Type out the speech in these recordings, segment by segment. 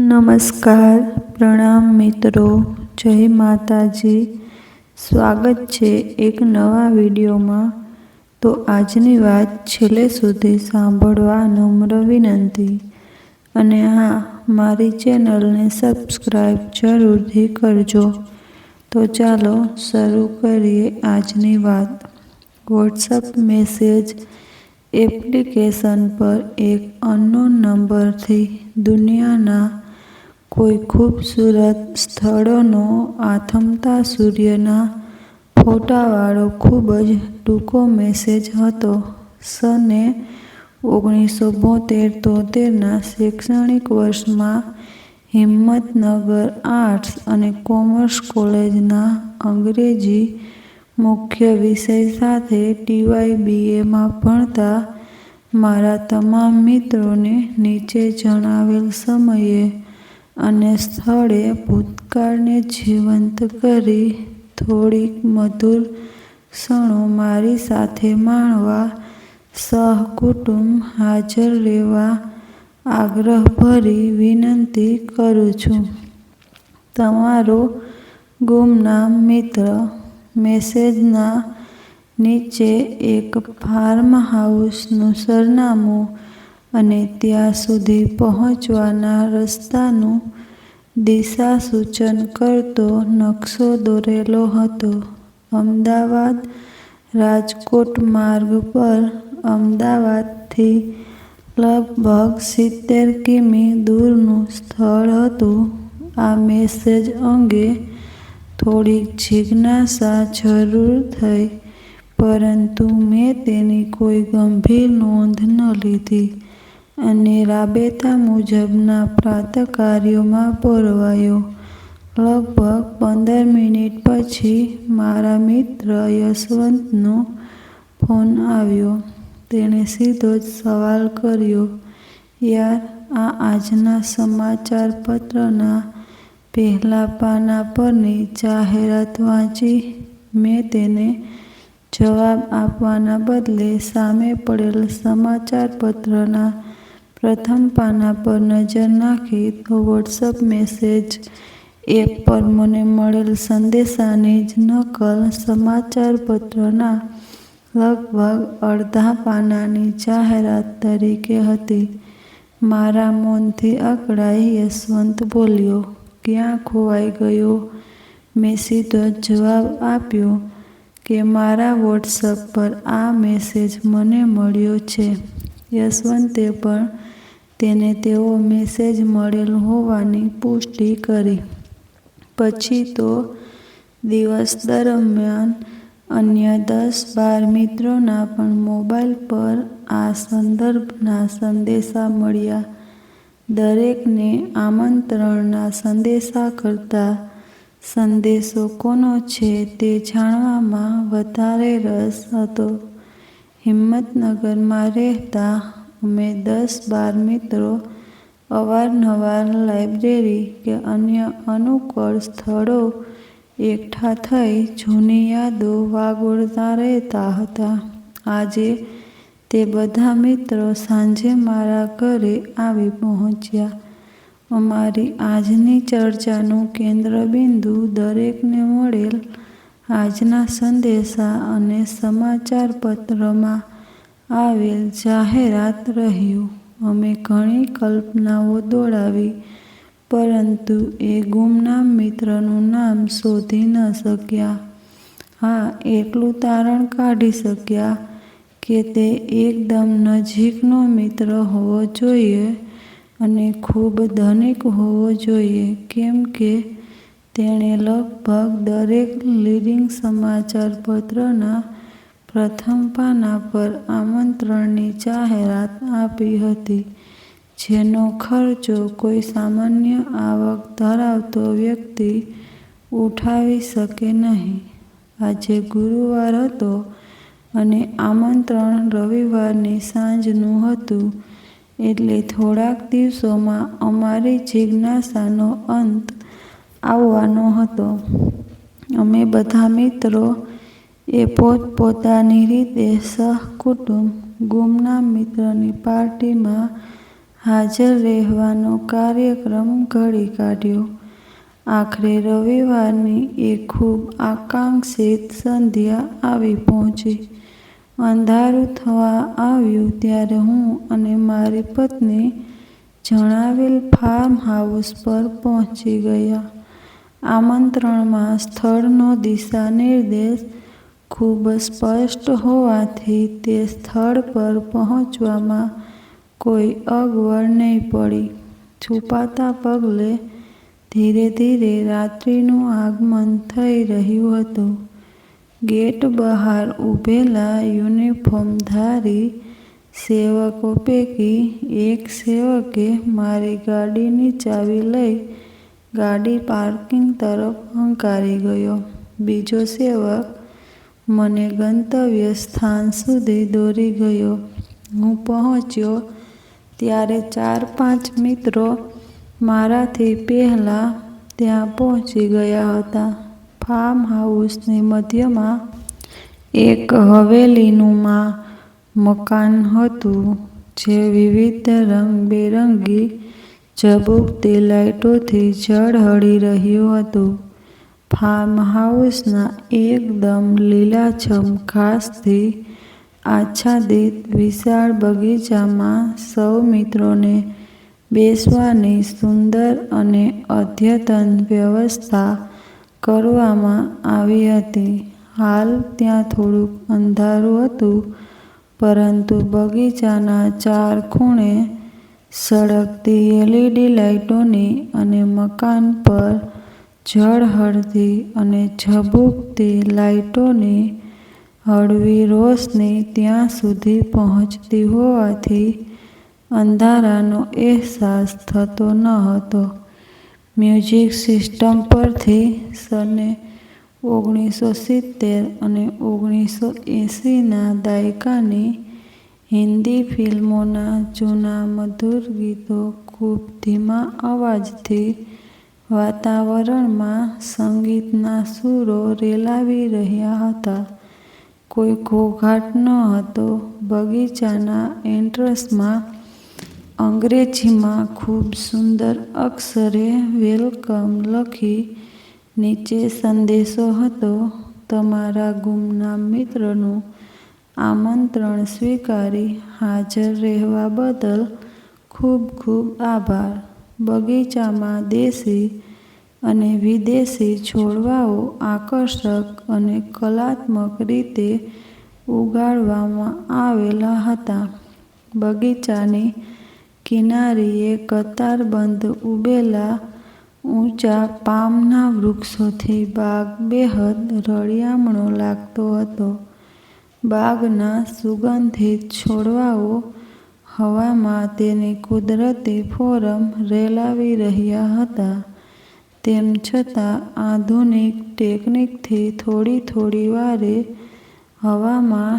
નમસ્કાર, પ્રણામ મિત્રો, જય માતાજી. સ્વાગત છે એક નવા વિડીયોમાં. તો આજની વાત છેલ્લે સુધી સાંભળવા નમ્ર વિનંતી. અને હા, મારી ચેનલને સબસ્ક્રાઈબ જરૂરથી કરજો. તો ચાલો શરૂ કરીએ આજની વાત. વોટ્સઅપ મેસેજ એપ્લિકેશન પર એક અનનોન નંબરથી દુનિયાના કોઈ ખૂબસૂરત સ્થળોનો આથમતા સૂર્યના ફોટાવાળો ખૂબ જ ટૂંકો મેસેજ હતો. સને 1972-73ના શૈક્ષણિક વર્ષમાં હિંમતનગર આર્ટ્સ અને કોમર્સ કોલેજના અંગ્રેજી મુખ્ય વિષય સાથે TYBAમાં ભણતા મારા તમામ મિત્રોને નીચે જણાવેલ સમયે અને સ્થળે ભૂતકાળને જીવંત કરી થોડીક મધુર ક્ષણો મારી સાથે માણવા સહકુટુંબ હાજર રહેવા આગ્રહભરી વિનંતી કરું છું. તમારો ગુમનામ મિત્ર. મેસેજના નીચે એક ફાર્મ હાઉસનું સરનામું અને ત્યાં સુધી પહોંચવાના રસ્તાનું દિશાસૂચન કરતો નકશો દોરેલો હતો. અમદાવાદ રાજકોટ માર્ગ પર અમદાવાદથી લગભગ 70 કિમી દૂરનું સ્થળ હતું. આ મેસેજ અંગે થોડીક જિજ્ઞાસા જરૂર થઈ, પરંતુ મેં તેની કોઈ ગંભીર નોંધ ન લીધી અને રાબેતા મુજબના પ્રાતકાર્યોમાં પરોવાયો. લગભગ 15 મિનિટ પછી મારા મિત્ર યશવંતનો ફોન આવ્યો. તેણે સીધો જ સવાલ કર્યો, "યાર, આ આજના સમાચાર પત્રના પહેલા પાના પરની જાહેરાત વાંચી?" મેં તેને જવાબ આપવાના બદલે સામે પડેલ સમાચાર પત્રના પ્રથમ પાના પર નજર નાખી તો વોટ્સઅપ મેસેજ એપ પર મને મળેલ સંદેશાની જ નકલ સમાચાર પત્રના લગભગ અડધા પાનાની જાહેરાત તરીકે હતી. મારા મૌનથી અકળાઈ યશવંત બોલ્યો, "ક્યાં ખોવાઈ ગયો?" મેં સીધો જ જવાબ આપ્યો કે મારા વોટ્સઅપ પર આ મેસેજ મને મળ્યો છે. યશવંતે પણ તેને તેવો મેસેજ મળેલ હોવાની પુષ્ટિ કરી. પછી તો દિવસ દરમિયાન અન્ય 10-12 મિત્રોના પણ મોબાઈલ પર આ સંદર્ભના સંદેશા મળ્યા. દરેકને આમંત્રણના સંદેશા કરતાં સંદેશો કોનો છે તે જાણવામાં વધારે રસ હતો. હિંમતનગરમાં રહેતા અમે 10-12 મિત્રો અવારનવાર લાઇબ્રેરી કે અન્ય અનુકૂળ સ્થળો એકઠા થઈ જૂની યાદો વાગોળતા રહેતા હતા. આજે તે બધા મિત્રો સાંજે મારા ઘરે આવી પહોંચ્યા. અમારી આજની ચર્ચાનું કેન્દ્રબિંદુ દરેકને મળેલ આજના સંદેશા અને સમાચાર પત્રમાં આવેલ જાહેરાત રહ્યું. અમે ઘણી કલ્પનાઓ દોડાવી, પરંતુ એ ગુમનામ મિત્રનું નામ શોધી ન શક્યા. હા, એટલું તારણ કાઢી શક્યા કે તે એકદમ નજીકનો મિત્ર હોવો જોઈએ અને ખૂબ ધનિક હોવો જોઈએ, કેમ કે તેણે લગભગ દરેક લીડિંગ સમાચાર પત્રના પ્રથમ પાના પર આમંત્રણની જાહેરાત આપી હતી, જેનો ખર્ચો કોઈ સામાન્ય આવક ધરાવતો વ્યક્તિ ઉઠાવી શકે નહીં. આજે ગુરુવાર હતો અને આમંત્રણ રવિવારની સાંજનું હતું, એટલે થોડાક દિવસોમાં અમારી જિજ્ઞાસાનો અંત આવવાનો હતો. અમે બધા મિત્રો એ પોતપોતાની રીતે સહકુટુંબ ગુમનામ મિત્રની પાર્ટીમાં હાજર રહેવાનો કાર્યક્રમ ઘડી કાઢ્યો. આખરે રવિવારની એ ખૂબ આકાંક્ષિત સંધ્યા આવી પહોંચી. અંધારું થવા આવ્યું ત્યારે હું અને મારી પત્ની જણાવેલ ફાર્મ હાઉસ પર પહોંચી ગયા. આમંત્રણમાં સ્થળનો દિશા નિર્દેશ ખૂબ સ્પષ્ટ હોવાથી તે સ્થળ પર પહોંચવામાં કોઈ અગવડ નહીં પડી. છુપાતા પગલે ધીરે ધીરે રાત્રિનું આગમન થઈ રહ્યું હતું. ગેટ બહાર ઊભેલા યુનિફોર્મધારી સેવકો પૈકી એક સેવકે મારી ગાડીની ચાવી લઈ ગાડી પાર્કિંગ તરફ હંકારી ગયો. બીજો સેવક મને ગંતવ્ય સ્થાન સુધી દોરી ગયો. હું પહોંચ્યો ત્યારે 4-5 મિત્રો મારાથી પહેલાં ત્યાં પહોંચી ગયા હતા. ફાર્મ હાઉસની મધ્યમાં એક હવેલીનુમા મકાન હતું જે વિવિધ રંગબેરંગી ઝબૂકતી લાઇટોથી ઝળહળી રહ્યું હતું. ફાર્મ હાઉસના એકદમ લીલાછમ ઘાસથી આચ્છાદિત વિશાળ બગીચામાં સૌ મિત્રોને બેસવાની સુંદર અને અદ્યતન વ્યવસ્થા કરવામાં આવી હતી. હાલ ત્યાં થોડુંક અંધારું હતું, પરંતુ બગીચાના ચાર ખૂણે સળગતી LED લાઇટોની અને મકાન પર ઝળહળતી અને ઝબૂકતી લાઇટોની હળવી રોશની ત્યાં સુધી પહોંચતી હોવાથી અંધારાનો અહેસાસ થતો ન હતો. મ્યુઝિક સિસ્ટમ પરથી સને 1970 અને 1980ના દાયકાની હિન્દી ફિલ્મોના જૂના મધુર ગીતો ખૂબ ધીમા અવાજથી વાતાવરણમાં સંગીતના સૂરો રેલાવી રહ્યા હતા. કોઈ ઘોંઘાટ ન હતો. બગીચાના એન્ટ્રન્સમાં અંગ્રેજીમાં ખૂબ સુંદર અક્ષરે વેલકમ લખી નીચે સંદેશો હતો: તમારા ગુમનામ મિત્રનું આમંત્રણ સ્વીકારી હાજર રહેવા બદલ ખૂબ ખૂબ આભાર. બગીચામાં દેશી અને વિદેશી છોડવાઓ આકર્ષક અને કલાત્મક રીતે ઉગાડવામાં આવેલા હતા. બગીચાની કિનારીએ કતારબંધ ઊભેલા ઊંચા પામના વૃક્ષોથી બાગ બેહદ રળિયામણો લાગતો હતો. બાગના સુગંધિત છોડવાઓ હવામાં તેની કુદરતી ફોરમ રેલાવી રહ્યા હતા. તેમ છતાં આધુનિક ટેકનિકથી થોડી વારે હવામાં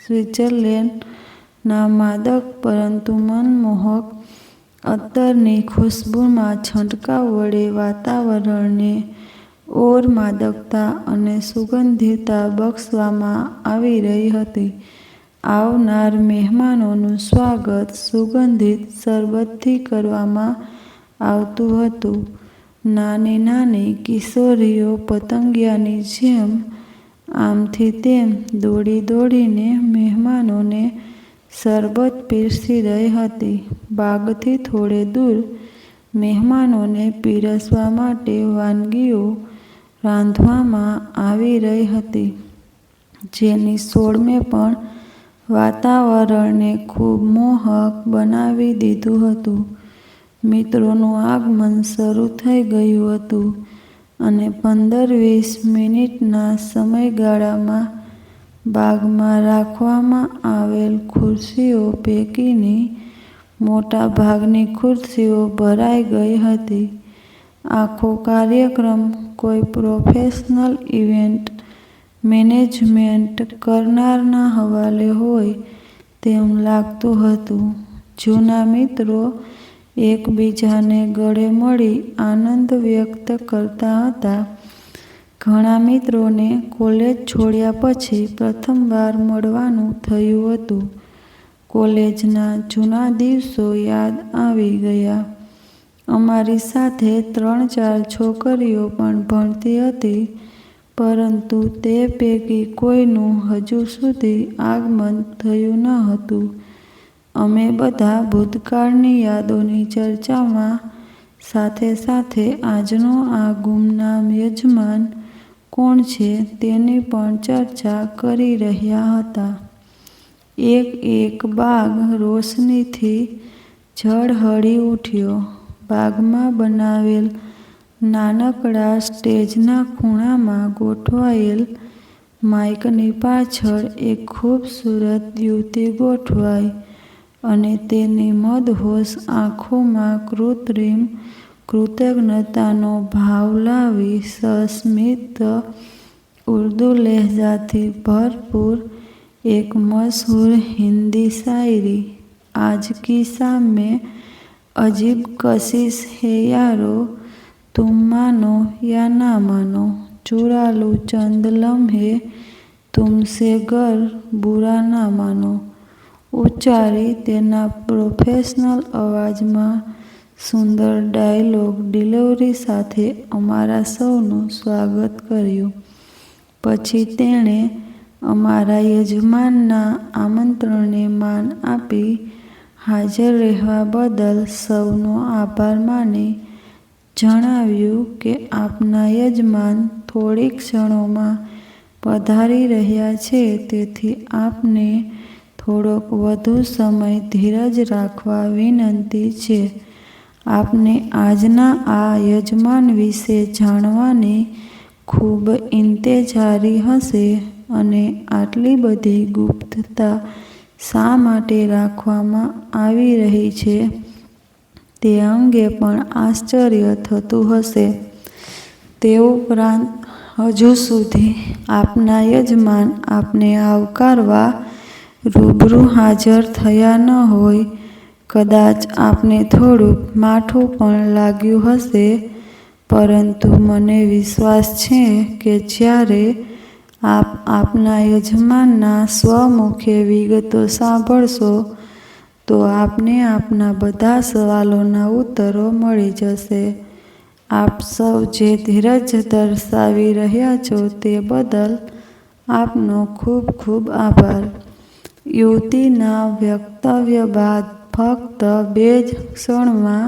સ્વિટ્ઝરલેન્ડના માદક પરંતુ મનમોહક અત્તરની ખુશ્બુના છંટકાવ વડે વાતાવરણને ઓર માદકતા અને સુગંધિતતા બક્ષવામાં આવી રહી હતી. આવનાર મહેમાનોનું સ્વાગત સુગંધિત શરબતથી કરવામાં આવતું હતું. નાની નાની કિશોરીઓ પતંગિયાની જેમ આમથી તેમ દોડીને મહેમાનોને શરબત પીરસી રહી હતી. બાગથી થોડે દૂર મહેમાનોને પીરસવા માટે વાનગીઓ રાંધવામાં આવી રહી હતી, જેની સોળમે પણ વાતાવરણને ખૂબ મોહક બનાવી દીધું હતું. મિત્રોનું આગમન શરૂ થઈ ગયું હતું અને 15-20 મિનિટના સમયગાળામાં બાગમાં રાખવામાં આવેલ ખુરશીઓ પૈકીની મોટા ભાગની ખુરશીઓ ભરાઈ ગઈ હતી. આખો કાર્યક્રમ કોઈ પ્રોફેશનલ ઇવેન્ટ મેનેજમેન્ટ કરનારના હવાલે હોય તેમ લાગતું હતું. જૂના મિત્રો એકબીજાને ગળે મળી આનંદ વ્યક્ત કરતા હતા. ઘણા મિત્રોને કોલેજ છોડ્યા પછી પ્રથમવાર મળવાનું થયું હતું. કોલેજના જૂના દિવસો યાદ આવી ગયા. અમારી સાથે 3-4 છોકરીઓ પણ ભણતી હતી, પરંતુ તે પૈકી કોઈનું હજુ સુધી આગમન થયું ન હતું. અમે બધા ભૂતકાળની યાદોની ચર્ચામાં સાથે સાથે આજનો આ ગુમનામ યજમાન કોણ છે તેની પણ ચર્ચા કરી રહ્યા હતા. એક બાગ રોશનીથી ઝળહળી ઉઠ્યો. બાગમાં બનાવેલ નાનકડા સ્ટેજના ખૂણામાં ગોઠવાયેલ માઇકની પાછળ એક ખૂબસૂરત યુવતી ગોઠવાઈ અને તેની મદહોશ આંખોમાં કૃત્રિમ કૃતજ્ઞતાનો ભાવ લાવી સસ્મિત ઉર્દુ લહેજાથી ભરપૂર એક મશહૂર હિન્દી શાયરી, આજ કી શામ में अजीब कशिश है यारो, तुम मानो या ना मानो, चुरा लूं चंद लम्हे तुमसे गर बुरा ना मानो, ઉચ્ચારી તેના પ્રોફેશનલ અવાજમાં સુંદર ડાયલોગ ડિલિવરી સાથે અમારા સૌનું સ્વાગત કર્યું. પછી તેણે અમારા યજમાનના આમંત્રણને માન આપી હાજર રહેવા બદલ સૌનો આભાર માની જણાવ્યું કે આપના યજમાન થોડી ક્ષણોમાં પધારી રહ્યા છે, તેથી આપને થોડોક વધુ સમય ધીરજ રાખવા વિનંતી છે. આપને આજના આ યજમાન વિશે જાણવાની ખૂબ ઇંતેજારી હશે અને આટલી બધી ગુપ્તતા શા માટે રાખવામાં આવી રહી છે તે અંગે પણ આશ્ચર્ય થતું હશે. તે ઉપરાંત હજુ સુધી આપના યજમાન આપને આવકારવા રૂબરૂ હાજર થયા ન હોય. કદાચ આપને થોડુંક માઠું પણ લાગ્યું હશે, પરંતુ મને વિશ્વાસ છે કે જ્યારે આપ આપના યજમાનના સ્વમુખે વિગતો સાંભળશો તો આપને આપના બધા સવાલોના ઉત્તરો મળી જશે. આપ સૌ જે ધીરજ દર્શાવી રહ્યા છો તે બદલ આપનો ખૂબ ખૂબ આભાર. યુવતીના વક્તવ્ય બાદ ફક્ત 2 જ ક્ષણમાં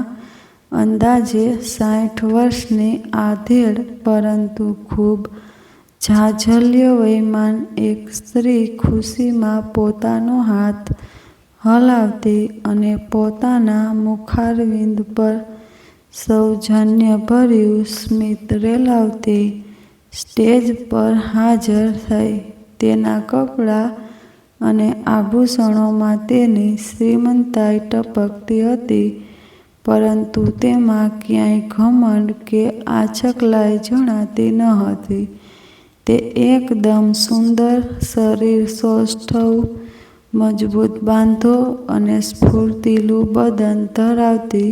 અંદાજે 60 વર્ષની આધેડ પરંતુ ખૂબ ઝાઝલ્ય વયમાન એક સ્ત્રી ખુશીમાં પોતાનો હાથ હલાવતી અને પોતાના મુખારવિંદ પર સૌજન્યભર્યું સ્મિત રેલાવતી સ્ટેજ પર હાજર થઈ. તેના કપડાં અને આભૂષણોમાં તેની શ્રીમંતાઈ ટપકતી હતી, પરંતુ તેમાં ક્યાંય ઘમંડ કે આછકલાઈ જણાતી ન હતી. તે એકદમ સુંદર, શરીર સૌષ્ઠવ, મજબૂત બાંધો અને સ્ફૂર્તિલું બદન ધરાવતી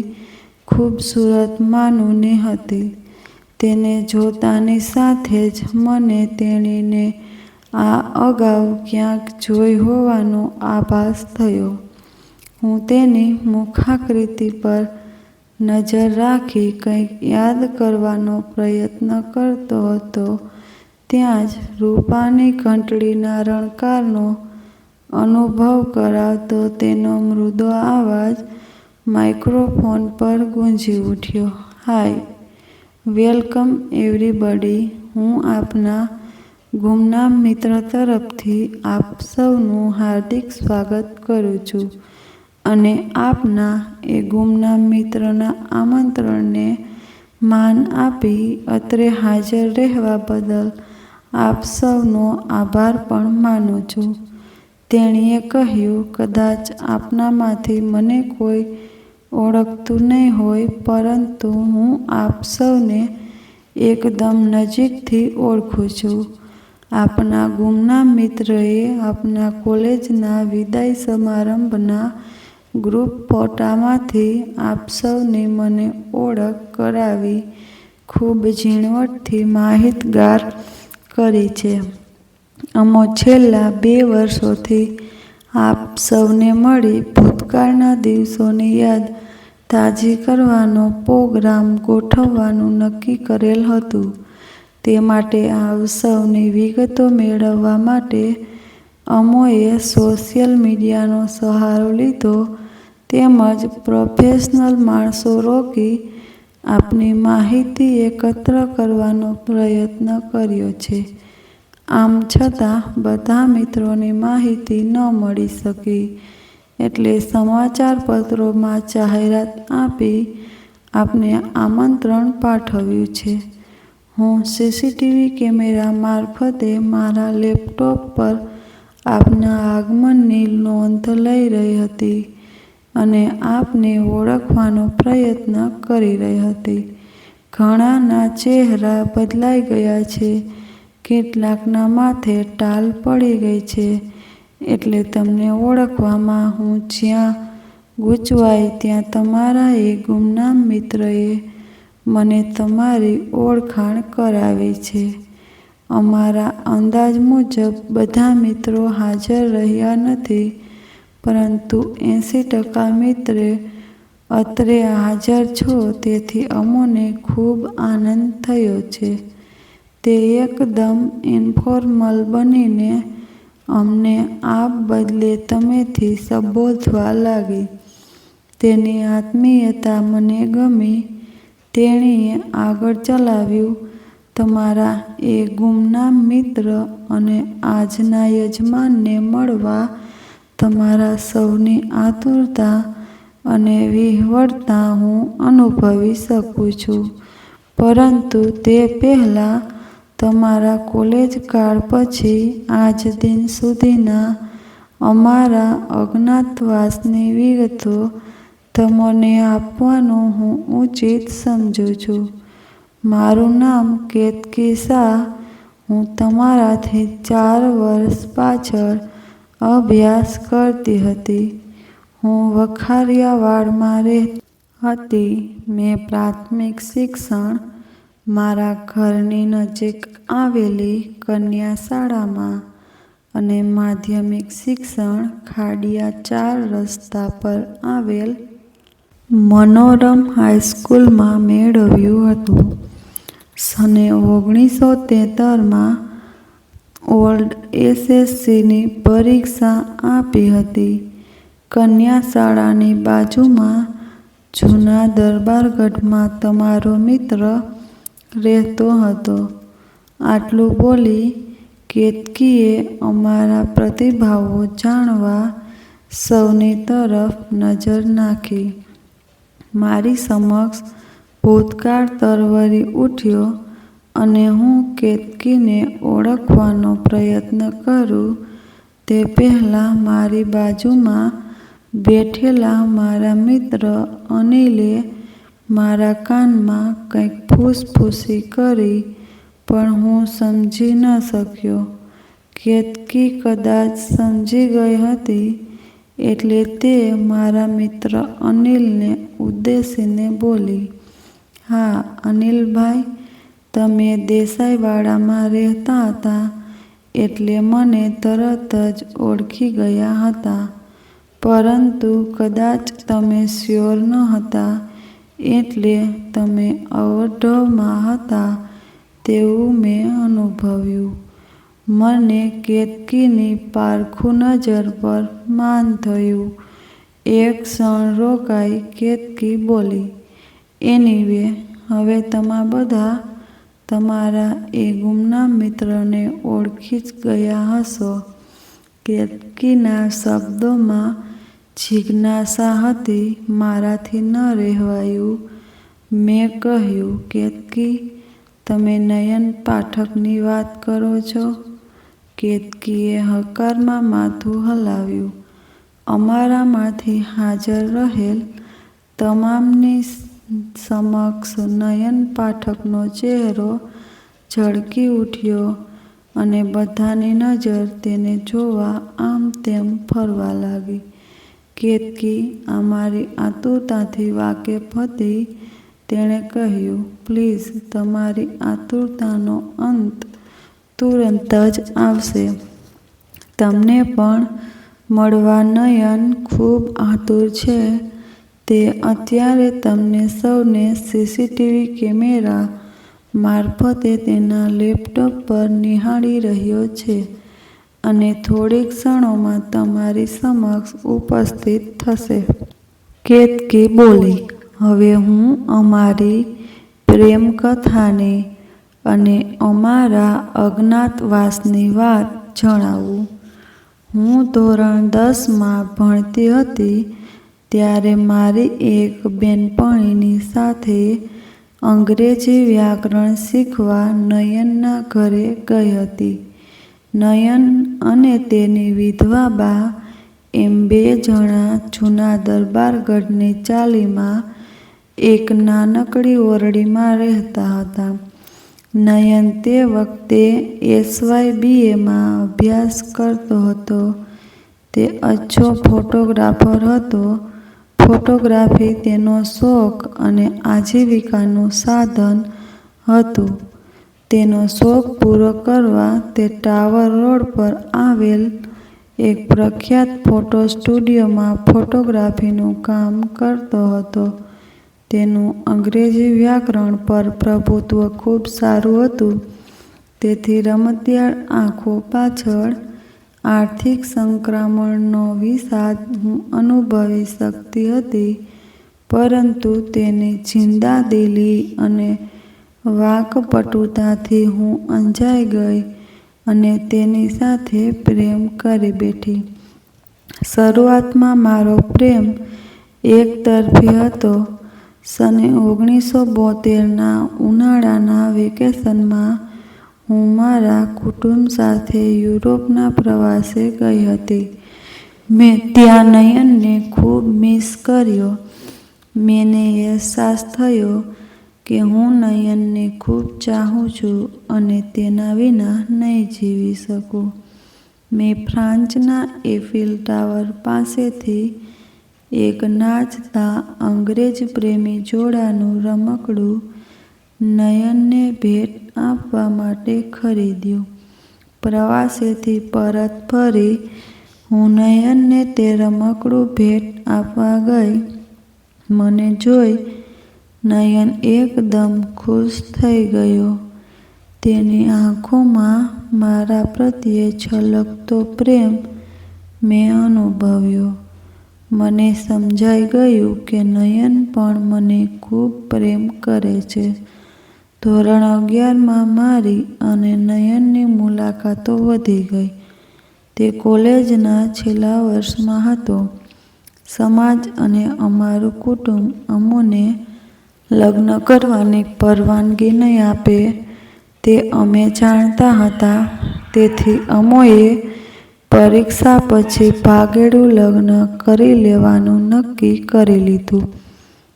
ખૂબસૂરત માનુની હતી. તેને જોતાની સાથે જ મને તેણીને આ અગાઉ ક્યાંક જોઈ હોવાનો આભાસ થયો. હું તેની મુખાકૃતિ પર નજર રાખી કંઈક યાદ કરવાનો પ્રયત્ન કરતો હતો. ત્યાં જ રૂપાની ઘંટડીના રણકારનો અનુભવ કરાવતો તેનો મૃદુ અવાજ માઇક્રોફોન પર ગુંજી ઉઠ્યો. હાય, વેલકમ એવરીબડી. હું આપના ગુમનામ મિત્ર તરફથી આપ સૌનું હાર્દિક સ્વાગત કરું છું અને આપના એ ગુમનામ મિત્રના આમંત્રણને માન આપી અત્રે હાજર રહેવા બદલ આપ સૌનો આભાર પણ માનું છું. તેણીએ કહ્યું, કદાચ આપનામાંથી મને કોઈ ઓળખતું નહીં હોય, પરંતુ હું આપ સૌને એકદમ નજીકથી ઓળખું છું. આપના ગુમનામ મિત્રએ આપના કોલેજના વિદાય સમારંભના ગ્રુપ ફોટામાંથી આપ સૌની મને ઓળખ કરાવી ખૂબ ઝીણવટથી માહિતગાર કરી છે. અમો છેલ્લા 2 વર્ષોથી આપ સૌને મળી ભૂતકાળના દિવસોની યાદ તાજી કરવાનો પ્રોગ્રામ ગોઠવવાનું નક્કી કરેલ હતું. તે માટે આપ સૌની વિગતો મેળવવા માટે અમોએ સોશિયલ મીડિયાનો સહારો લીધો તેમજ પ્રોફેશનલ માણસો રોકી આપની માહિતી એકત્ર કરવાનો પ્રયત્ન કર્યો છે. આમ છતાં બધા મિત્રોની માહિતી ન મળી શકી એટલે સમાચાર પત્રોમાં જાહેરાત આપી આપને આમંત્રણ પાઠવ્યું છે. હું સીસીટીવી કેમેરા મારફતે મારા લેપટોપ પર આપના આગમનની નોંધ લઈ રહી હતી અને આપને ઓળખવાનો પ્રયત્ન કરી રહી હતી. ઘણાના ચહેરા બદલાઈ ગયા છે, કેટલાકના માથે ટાલ પડી ગઈ છે, એટલે તમને ઓળખવામાં હું જ્યાં ગૂંચવાઈ ત્યાં તમારા એ ગુમનામ મિત્રએ મને તમારી ઓળખાણ કરાવી છે. અમારા અંદાજ મુજબ બધા મિત્રો હાજર રહ્યા નથી, પરંતુ 80% મિત્રે અત્રે હાજર છો, તેથી અમોને ખૂબ આનંદ થયો છે. તે એકદમ ઇન્ફોર્મલ બનીને અમને આપ બદલે તમેથી સંબોધવા લાગી. તેની આત્મીયતા મને ગમી. તેણીએ આગળ ચલાવ્યું, તમારા એ ગુમનામ મિત્ર અને આજના યજમાનને મળવા તમારા સૌની આતુરતા અને વિહવળતા હું અનુભવી શકું છું. પરંતુ તે પહેલાં તમારા કોલેજ કાળ પછી આજ દિન સુધીના અમારા અજ્ઞાતવાસની વિગતો તમને આપવાનું હું ઉચિત સમજું છું. મારું નામ કેતકી શાહ. હું તમારાથી 4 વર્ષ પાછળ અભ્યાસ કરતી હતી. હું વખારિયાવાડમાં રહેતી હતી. મેં પ્રાથમિક શિક્ષણ મારા ઘરની નજીક આવેલી કન્યા શાળામાં અને માધ્યમિક શિક્ષણ ખાડિયા 4 રસ્તા પર આવેલ મનોરમ હાઈસ્કૂલમાં મેળવ્યું હતું. સને 1973માં ઓલ્ડ એસએસસીની પરીક્ષા આપી હતી. કન્યા શાળાની બાજુમાં જૂના દરબારગઢમાં તમારો મિત્ર રહેતો હતો. આટલું બોલી કેતકીએ અમારા પ્રતિભાવો જાણવા સૌની તરફ નજર નાખી. મારી સમક્ષ ભૂતકાળ તરવરી ઉઠ્યો અને હું કેતકીને ઓળખવાનો પ્રયત્ન કરું તે પહેલાં મારી બાજુમાં બેઠેલા મારા મિત્ર અનિલે મારા કાનમાં કંઈક ફૂસફૂસી કરી, પણ હું સમજી ન શક્યો. કેતકી કદાચ સમજી ગઈ હતી એટલે તે મારા મિત્ર અનિલને ઉદ્દેશીને બોલી, હા અનિલભાઈ, તમે દેસાઈવાડામાં રહેતા હતા એટલે મને તરત જ ઓળખી ગયા હતા, પરંતુ કદાચ તમે શ્યોર ન હતા એટલે તમે અવઢવમાં હતા તેવું મેં અનુભવ્યું. મને કેતકીની પારખું નજર પર માન થયું. એક ક્ષણ રોકાઈ કેતકી બોલી, એનીવે, હવે તમે બધા તમારા એ ગુમનામ મિત્રને ઓળખી જ ગયા હશો. કેતકીના શબ્દોમાં જિજ્ઞાસા હતી. મારાથી ન રહેવાયું. મેં કહ્યું, કેતકી, તમે નયન પાઠકની વાત કરો છો? કેતકીએ હકારમાં માથું હલાવ્યું. અમારામાંથી હાજર રહેલ તમામની સમક્ષ નયન પાઠકનો ચહેરો ઝળકી ઉઠ્યો અને બધાની નજર તેને જોવા આમ તેમ ફરવા લાગી. કેતકી અમારી આતુરતાથી વાકેફ હતી. તેણે કહ્યું, પ્લીઝ, તમારી આતુરતાનો અંત તુરંત જ આવશે. તમને પણ મળવા નયન ખૂબ આતુર છે. તે અત્યારે તમને સૌને સીસીટીવી કેમેરા મારફતે તેના લેપટોપ પર નિહાળી રહ્યો છે અને થોડીક ક્ષણોમાં તમારી સમક્ષ ઉપસ્થિત થશે. કેતકી બોલી, હવે હું અમારી પ્રેમ કથાની અને અમારા અજ્ઞાતવાસની વાત જણાવું. હું ધોરણ 10માં ભણતી હતી ત્યારે મારી એક બેનપણીની સાથે અંગ્રેજી વ્યાકરણ શીખવા નયનના ઘરે ગઈ હતી. નયન અને તેની વિધવા બા એમ 2 જણા જૂના દરબારગઢની ચાલીમાં એક નાનકડી ઓરડીમાં રહેતા હતા. નયન તે વખતે SYBAમાં અભ્યાસ કરતો હતો. તે અચ્છો ફોટોગ્રાફર હતો. ફોટોગ્રાફી તેનો શોખ અને આજીવિકાનું સાધન હતું. તેનો શોખ પૂરો કરવા તે ટાવર રોડ પર આવેલ એક પ્રખ્યાત ફોટો સ્ટુડિયોમાં ફોટોગ્રાફીનું કામ કરતો હતો. તેનું અંગ્રેજી વ્યાકરણ પર પ્રભુત્વ ખૂબ સારું હતું. તેથી રમતિયાળ આંખો પાછળ આર્થિક સંકરામણનો વિષાદ હું અનુભવી શકતી હતી, પરંતુ તેની જિંદાદિલી અને વાકપટુતાથી હું અંજાઈ ગઈ અને તેની સાથે પ્રેમ કરી બેઠી. શરૂઆતમાં મારો પ્રેમ એકતરફી હતો. સન 1972ના ઉનાળાના વેકેશનમાં હું મારા કુટુંબ સાથે યુરોપના પ્રવાસે ગઈ હતી. મેં ત્યાં નયનને ખૂબ મિસ કર્યો. મને અહેસાસ થયો કે હું નયનને ખૂબ ચાહું છું અને તેના વિના નહીં જીવી શકું. મેં ફ્રાન્સના એફિલ ટાવર પાસેથી એક નાચતા અંગ્રેજ પ્રેમી જોડાનું રમકડું નયનને ભેટ આપવા માટે ખરીદ્યું. પ્રવાસેથી પરત ફરી હું નયનને તે રમકડું ભેટ આપવા ગઈ. મને જોઈ નયન એકદમ ખુશ થઈ ગયો. તેની આંખોમાં મારા પ્રત્યે છલકતો પ્રેમ મેં અનુભવ્યો. મને સમજાઈ ગયું કે નયન પણ મને ખૂબ પ્રેમ કરે છે. ધોરણ 11માં મારી અને નયનની મુલાકાતો વધી ગઈ. તે કોલેજના છેલ્લા વર્ષમાં હતો. સમાજ અને અમારું કુટુંબ અમોને લગ્ન કરવાની પરવાનગી નહીં આપે તે અમે જાણતા હતા. તેથી અમોએ પરીક્ષા પછી ભાગેડુ લગ્ન કરી લેવાનું નક્કી કરી લીધું.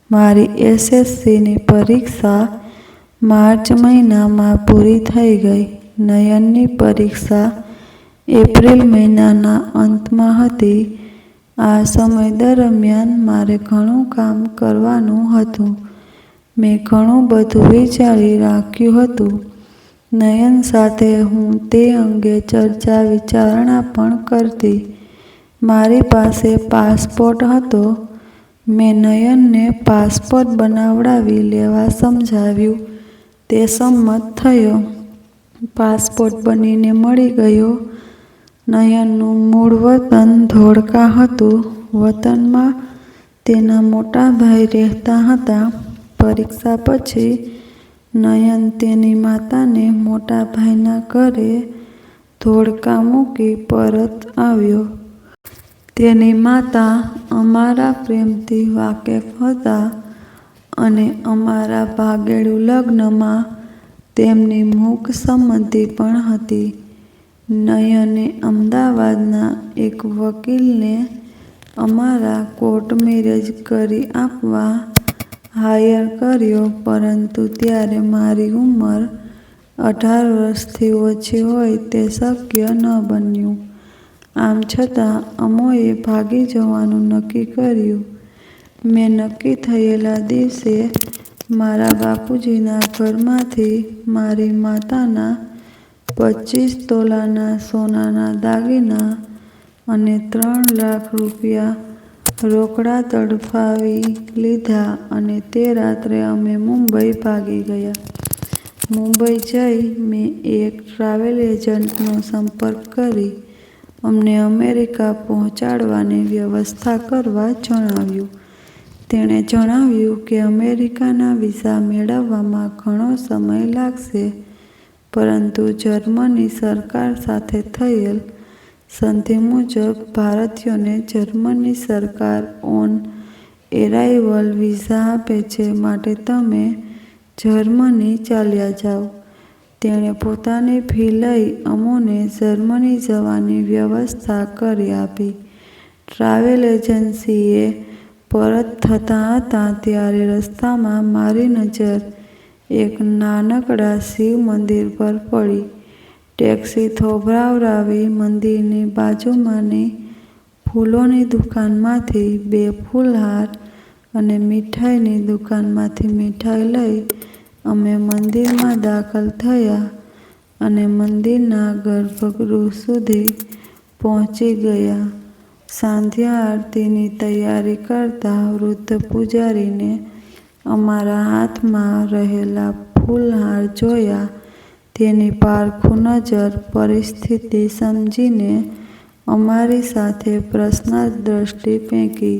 મારી SSCની પરીક્ષા માર્ચ મહિનામાં પૂરી થઈ ગઈ. નયનની પરીક્ષા એપ્રિલ મહિનાના અંતમાં હતી. આ સમય દરમિયાન મારે ઘણું કામ કરવાનું હતું. મેં ઘણું બધું વિચારી રાખ્યું હતું. નયન સાથે હું તે અંગે ચર્ચા વિચારણા પણ કરતી. મારી પાસે પાસપોર્ટ હતો. મેં નયનને પાસપોર્ટ બનાવડાવી લેવા સમજાવ્યું. તે સંમત થયો. પાસપોર્ટ બનીને મળી ગયો. નયનનું મૂળ વતન ધોળકા હતું. વતનમાં તેના મોટા ભાઈ રહેતા હતા. પરીક્ષા પછી નયન તેની માતાને મોટા ભાઈના ઘરે ધોળકા મૂકી પરત આવ્યો. તેની માતા અમારા પ્રેમથી વાકેફ હતા અને અમારા ભાગેડુ લગ્નમાં તેમની મૂક સંમતિ પણ હતી. નયને અમદાવાદના એક વકીલને અમારા કોર્ટ મેરેજ કરી આપવા હાયર કર્યો, પરંતુ ત્યારે મારી ઉંમર 18 વર્ષથી ઓછી હોય તે શક્ય ન બન્યું. આમ છતાં અમોએ ભાગી જવાનું નક્કી કર્યું. મેં નક્કી થયેલા દિવસે મારા બાપુજીના ઘરમાંથી મારી માતાના 25 તોલાના સોનાના દાગીના અને 3 લાખ રૂપિયા રોકડા તડફાવી લીધા અને તે રાત્રે અમે મુંબઈ ભાગી ગયા. મુંબઈ જઈ મેં એક ટ્રાવેલ એજન્ટનો સંપર્ક કરી અમને અમેરિકા પહોંચાડવાની વ્યવસ્થા કરવા જણાવ્યું. તેણે જણાવ્યું કે અમેરિકાના વિઝા મેળવવામાં ઘણો સમય લાગશે, પરંતુ જર્મની સરકાર સાથે થયેલ સંધિ મુજબ ભારતીયોને જર્મની સરકાર ઓન એરાઇવલ વિઝા આપે છે, માટે તમે જર્મની ચાલ્યા જાઓ. તેણે પોતાની ફી લઈ અમોને જર્મની જવાની વ્યવસ્થા કરી આપી. ટ્રાવેલ એજન્સીએ પરત થતા હતા ત્યારે રસ્તામાં મારી નજર એક નાનકડા શિવ મંદિર પર પડી. ટેક્સી થોભરાવરાવી મંદિરની બાજુમાંની ફૂલોની દુકાનમાંથી 2 ફૂલહાર અને મીઠાઈની દુકાનમાંથી મીઠાઈ લઈ અમે મંદિરમાં દાખલ થયા અને મંદિરના ગર્ભગૃહ સુધી પહોંચી ગયા. સાંધ્યા આરતીની તૈયારી કરતા વૃદ્ધ પૂજારીને અમારા હાથમાં રહેલા ફૂલહાર જોયા. તેની પારખું નજર પરિસ્થિતિ સમજીને અમારી સાથે પ્રશ્નાર્થ દ્રષ્ટિ ફેંકી.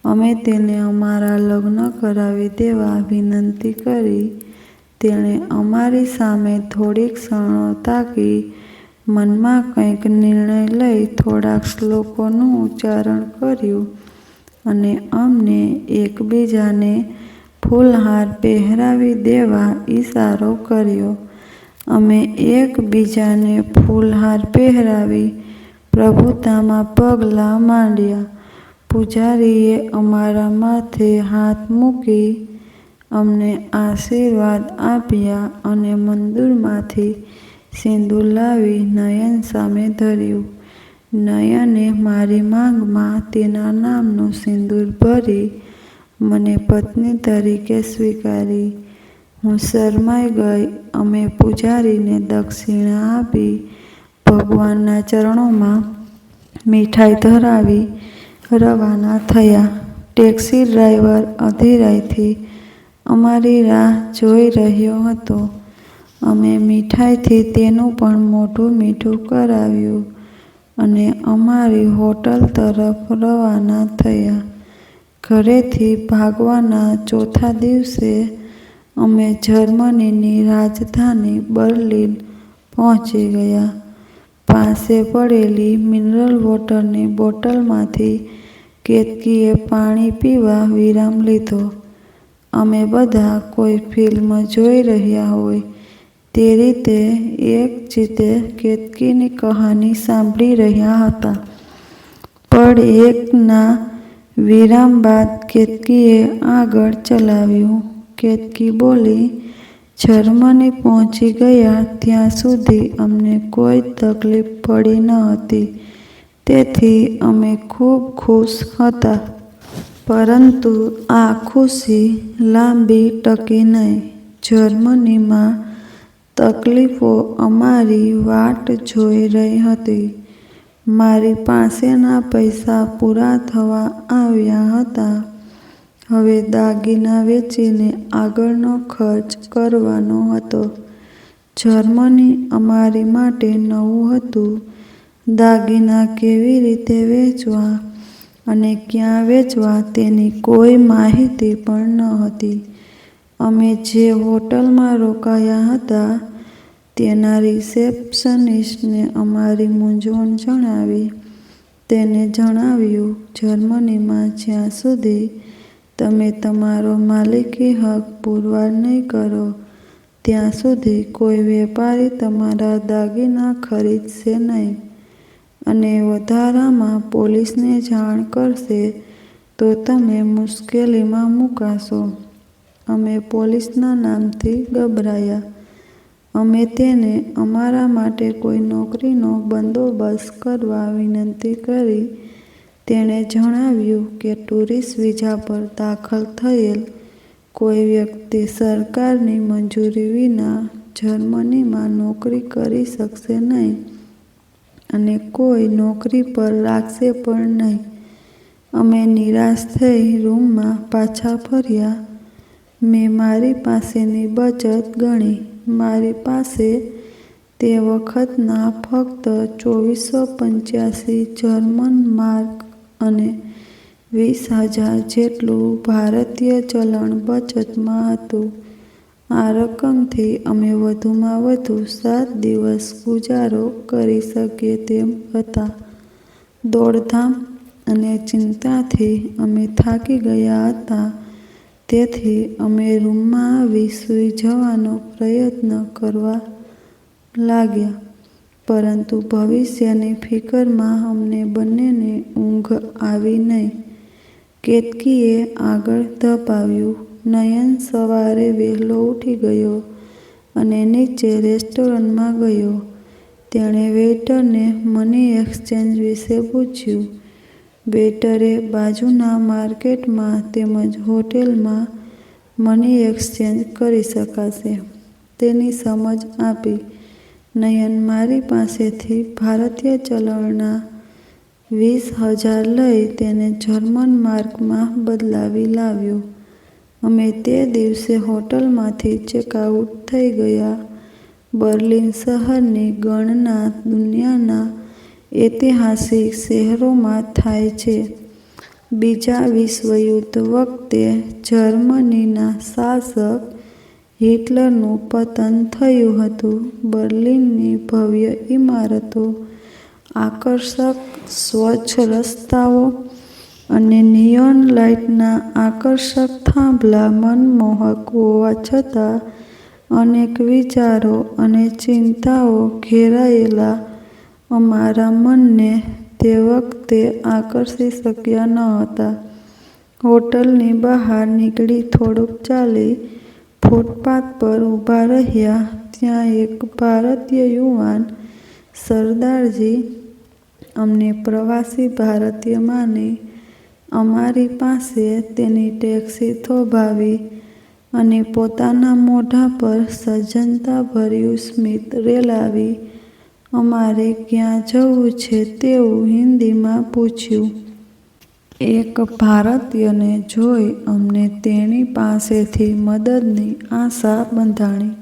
અમે તેને અમારા લગ્ન કરાવી દેવા વિનંતી કરી. તેણે અમારી સામે થોડીક ક્ષણો તાકી મનમાં કંઈક નિર્ણય લઈ થોડાક શ્લોકોનું ઉચ્ચારણ કર્યું અને અમને એકબીજાને ફૂલહાર પહેરાવી દેવા ઈશારો કર્યો. અમે એકબીજાને ફૂલહાર પહેરાવી પ્રભુતામાં પગલાં માંડ્યા. પૂજારીએ અમારા માથે હાથ મૂકી અમને આશીર્વાદ આપ્યા અને મંદિરમાંથી સિંદૂર લાવી નયન સામે ધર્યું. નયને મારી માંગમાં તેના નામનું સિંદૂર ભરી મને પત્ની તરીકે સ્વીકારી. હું શરમાઈ ગઈ. અમે પૂજારીને દક્ષિણા આપી ભગવાનના ચરણોમાં મીઠાઈ ધરાવી રવાના થયા. ટેક્સી ડ્રાઈવર અધીરાઈથી અમારી રાહ જોઈ રહ્યો હતો. અમે મીઠાઈથી તેનું પણ મોઢું મીઠું કરાવ્યું અને અમારી હોટલ તરફ રવાના થયા. ઘરેથી ભાગવાના ચોથા દિવસે અમે જર્મનીની રાજધાની બર્લિન પહોંચી ગયા. પાસે પડેલી મિનરલ વોટરની બોટલમાંથી કેતકીએ પાણી પીવા વિરામ લીધો. અમે બધા કોઈ ફિલ્મ જોઈ રહ્યા હોય તે રીતે એકચિત્તે કેતકીની કહાની સાંભળી રહ્યા હતા. પળ એકના વિરામ બાદ કેતકીએ આગળ ચલાવ્યું. કેતકી બોલી, જર્મની પહોંચી ગયા ત્યાં સુધી અમને કોઈ તકલીફ પડી ન હતી, તેથી અમે ખૂબ ખુશ હતા. પરંતુ આ ખુશી લાંબી ટકી નહીં. જર્મનીમાં તકલીફો અમારી વાટ જોઈ રહી હતી. મારી પાસેના પૈસા પૂરા થવા આવ્યા હતા. હવે દાગીના વેચીને આગળનો ખર્ચ કરવાનો હતો. જર્મની અમારી માટે નવું હતું. દાગીના કેવી રીતે વેચવા અને ક્યાં વેચવા તેની કોઈ માહિતી પણ ન હતી. અમે જે હોટલમાં રોકાયા હતા તેના રિસેપ્શનિસ્ટને અમારી મૂંઝવણ જણાવી. તેને જણાવ્યું, જર્મનીમાં જ્યાં સુધી તમે તમારો માલિકી હક પુરવાર નહીં કરો ત્યાં સુધી કોઈ વેપારી તમારા દાગીના ખરીદશે નહીં અને વધારામાં પોલીસને જાણ કરશે તો તમે મુશ્કેલીમાં મુકાશો. અમે પોલીસના નામથી ગભરાયા. અમે તેને અમારા માટે કોઈ નોકરીનો બંદોબસ્ત કરવા વિનંતી કરી. તેણે જણાવ્યું કે ટુરિસ્ટ વિઝા પર દાખલ થયેલ કોઈ વ્યક્તિ સરકારની મંજૂરી વિના જર્મનીમાં નોકરી કરી શકશે નહીં અને કોઈ નોકરી પર રાખશે પણ નહીં. અમે નિરાશ થઈ રૂમમાં પાછા ફર્યા. મેં મારી પાસેની બચત ગણી. મારી પાસે તે વખતના ફક્ત 2485 જર્મન માર્ક અને 20,000 જેટલું ભારતીય ચલણ બચતમાં હતું. આ રકમથી અમે વધુમાં વધુ 7 દિવસ ગુજારો કરી શકીએ તેમ હતા. દોડધામ અને ચિંતાથી અમે થાકી ગયા હતા. તેથી અમે રૂમમાં આવી સૂઈ જવાનો પ્રયત્ન કરવા લાગ્યા. પરંતુ ભવિષ્યની ફિકરમાં અમને બંનેને ઊંઘ આવી નહીં. કેતકીએ આગળ ધપાવ્યું. નયન સવારે વહેલો ઉઠી ગયો અને નીચે રેસ્ટોરન્ટમાં ગયો. તેણે વેઇટરને મની એક્સચેન્જ વિશે પૂછ્યું. વેઇટરે બાજુના માર્કેટમાં તેમજ હોટેલમાં મની એક્સચેન્જ કરી શકાશે તેની સમજ આપી. નયન મારી પાસેથી ભારતીય ચલણના 20,000 લઈ તેને જર્મન માર્કમાં બદલાવી લાવ્યો. અમે તે દિવસે હોટલમાંથી ચેકઆઉટ થઈ ગયા. બર્લિન શહેરની ગણના દુનિયાના ઐતિહાસિક શહેરોમાં થાય છે. બીજા વિશ્વયુદ્ધ વખતે જર્મનીના શાસક હિટલરનું પતન થયું હતું. બર્લિનની ભવ્ય ઇમારતો, આકર્ષક સ્વચ્છ રસ્તાઓ અને નિયોન લાઇટના આકર્ષક થાંભલા મનમોહક હોવા છતાં અનેક વિચારો અને ચિંતાઓ ઘેરાયેલા અમારા મનને તે વખતે આકર્ષી શક્યા ન હતા. હોટલની બહાર નીકળી થોડુંક ચાલી ફૂટપાથ પર ઊભા રહ્યા. ત્યાં એક ભારતીય યુવાન સરદારજી અમને પ્રવાસી ભારતીય માની અમારી પાસે તેની ટેક્સી થોભાવી અને પોતાના મોઢા પર સજ્જનતાભર્યું સ્મિત રેલાવી અમારે ક્યાં જવું છે તેવું હિન્દીમાં પૂછ્યું. એક ભારતીયને જોઈ અમને તેણી પાસેથી મદદની આશા બંધાણી.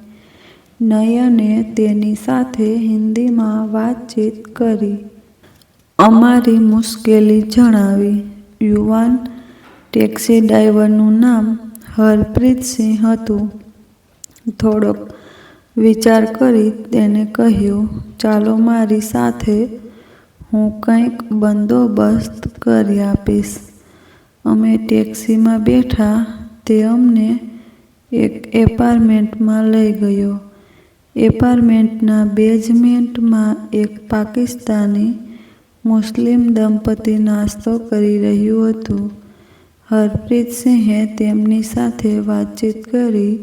નયને તેની સાથે હિન્દીમાં વાતચીત કરી. અમારી મુશ્કેલી જણાવી. યુવાન ટેક્સી ડ્રાઈવરનું નામ હરપ્રીતસિંહ હતું. થોડોક વિચાર કરી તેણે કહ્યું, ચાલો મારી સાથે, હું કંઈક બંદોબસ્ત કરી આપીશ. અમે ટેક્સીમાં બેઠા. તે અમને એક એપાર્ટમેન્ટમાં લઈ ગયો. એપાર્ટમેન્ટના બેઝમેન્ટમાં એક પાકિસ્તાની મુસ્લિમ દંપતી નાસ્તો કરી રહ્યું હતું. હરપ્રીતસિંહે તેમની સાથે વાતચીત કરી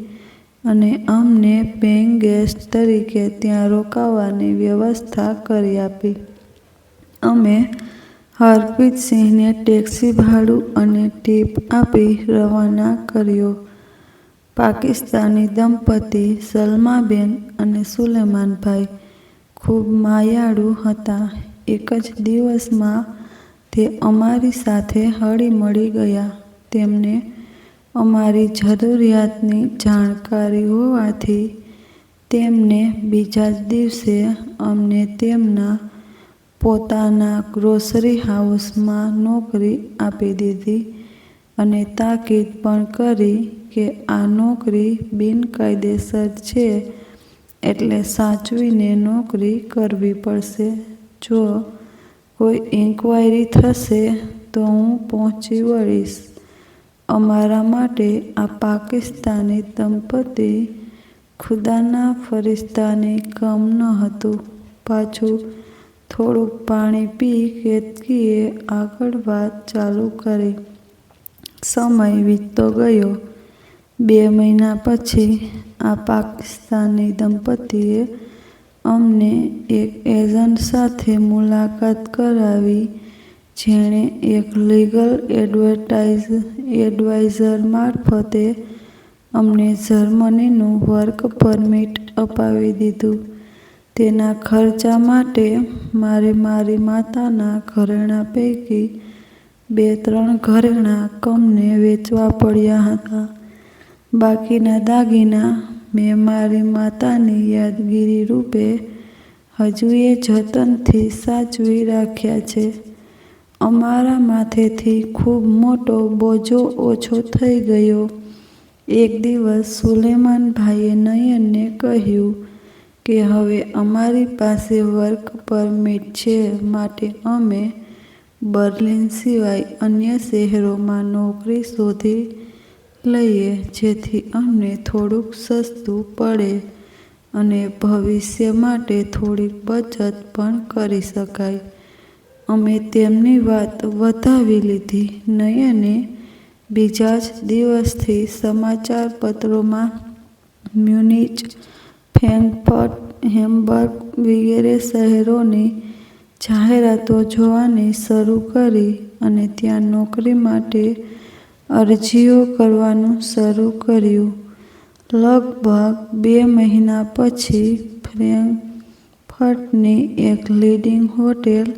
અને અમને પેઇંગ ગેસ્ટ તરીકે ત્યાં રોકાવાની વ્યવસ્થા કરી આપી. અમે હરપ્રીતસિંહને ટેક્સી ભાડું અને ટીપ આપી રવાના કર્યો. પાકિસ્તાની દંપતી સલમાબેન અને સુલેમાનભાઈ ખૂબ માયાળુ હતા. એક જ દિવસમાં તે અમારી સાથે હળીમળી ગયા. તેમને અમારી જરૂરિયાતની જાણકારી હોવાથી તેમને બીજા જ દિવસે અમને તેમના પોતાના ગ્રોસરી હાઉસમાં નોકરી આપી દીધી અને તાકીદ પણ કરી કે આ નોકરી બિનકાયદેસર છે એટલે સાચવીને નોકરી કરવી પડશે. જો કોઈ ઇન્ક્વાયરી થશે તો હું પહોંચી વળીશ. અમારા માટે આ પાકિસ્તાની દંપતી ખુદાના ફરિશ્તાની કમ ન હતું. પાછું થોડુંક પાણી પી કેતકીએ આગળ વાત ચાલુ કરી. સમય વીતતો ગયો. 2 મહિના પછી આ પાકિસ્તાની દંપતીએ અમને એક એજન્ટ સાથે મુલાકાત કરાવી, જેણે એક લીગલ એડવાઇઝર મારફતે અમને જર્મનીનું વર્ક પરમિટ અપાવી દીધું. તેના ખર્ચા માટે મારે મારી માતાના ઘરેણાં પૈકી 2-3 ઘરેણાં કમને વેચવા પડ્યા હતા. બાકીના દાગીના મેં મારી માતાની યાદગીરી રૂપે હજુએ જતનથી સાચવી રાખ્યા છે. અમારા માથેથી ખૂબ મોટો બોજો ઓછો થઈ ગયો. એક દિવસ સુલેમાનભાઈએ નયનને કહ્યું કે હવે અમારી પાસે વર્ક પરમિટ છે, માટે અમે બર્લિન સિવાય અન્ય શહેરોમાં નોકરી શોધી લઈએ, જેથી અમને થોડુંક સસ્તું પડે અને ભવિષ્ય માટે થોડીક બચત પણ કરી શકાય. અમે તેમની વાત વધાવી લીધી. નયને બીજા જ દિવસથી સમાચાર પત્રોમાં મ્યુનિચ, ફ્રેન્કફર્ટ, હેમ્બર્ગ વગેરે શહેરોની જાહેરાતો જોવાની શરૂ કરી અને ત્યાં નોકરી માટે અરજીઓ કરવાનું શરૂ કર્યું. લગભગ 2 મહિના પછી ફ્રેન્કફર્ટની એક લીડિંગ હોટેલ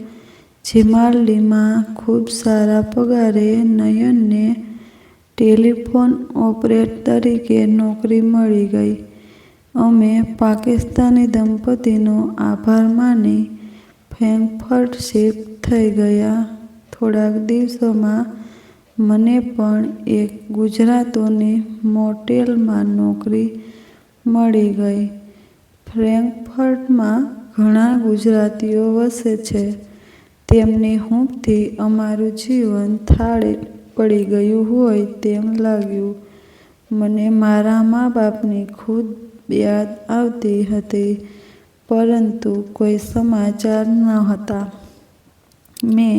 જીમાલ્ડીમાં ખૂબ સારા પગારે નયનને ટેલિફોન ઓપરેટર તરીકે નોકરી મળી ગઈ. અમે પાકિસ્તાની દંપતીનો આભાર માની ફ્રેન્કફર્ટ શિફ્ટ થઈ ગયા. થોડાક દિવસોમાં મને પણ એક ગુજરાતીની મોટેલમાં નોકરી મળી ગઈ. ફ્રેન્કફર્ટમાં ઘણા ગુજરાતીઓ વસે છે. તેમની હૂંફથી અમારું જીવન થાળે પડી ગયું હોય તેમ લાગ્યું. મને મારા મા-બાપની ખૂબ યાદ આવતી હતી, પરંતુ કોઈ સમાચાર નહોતા. મેં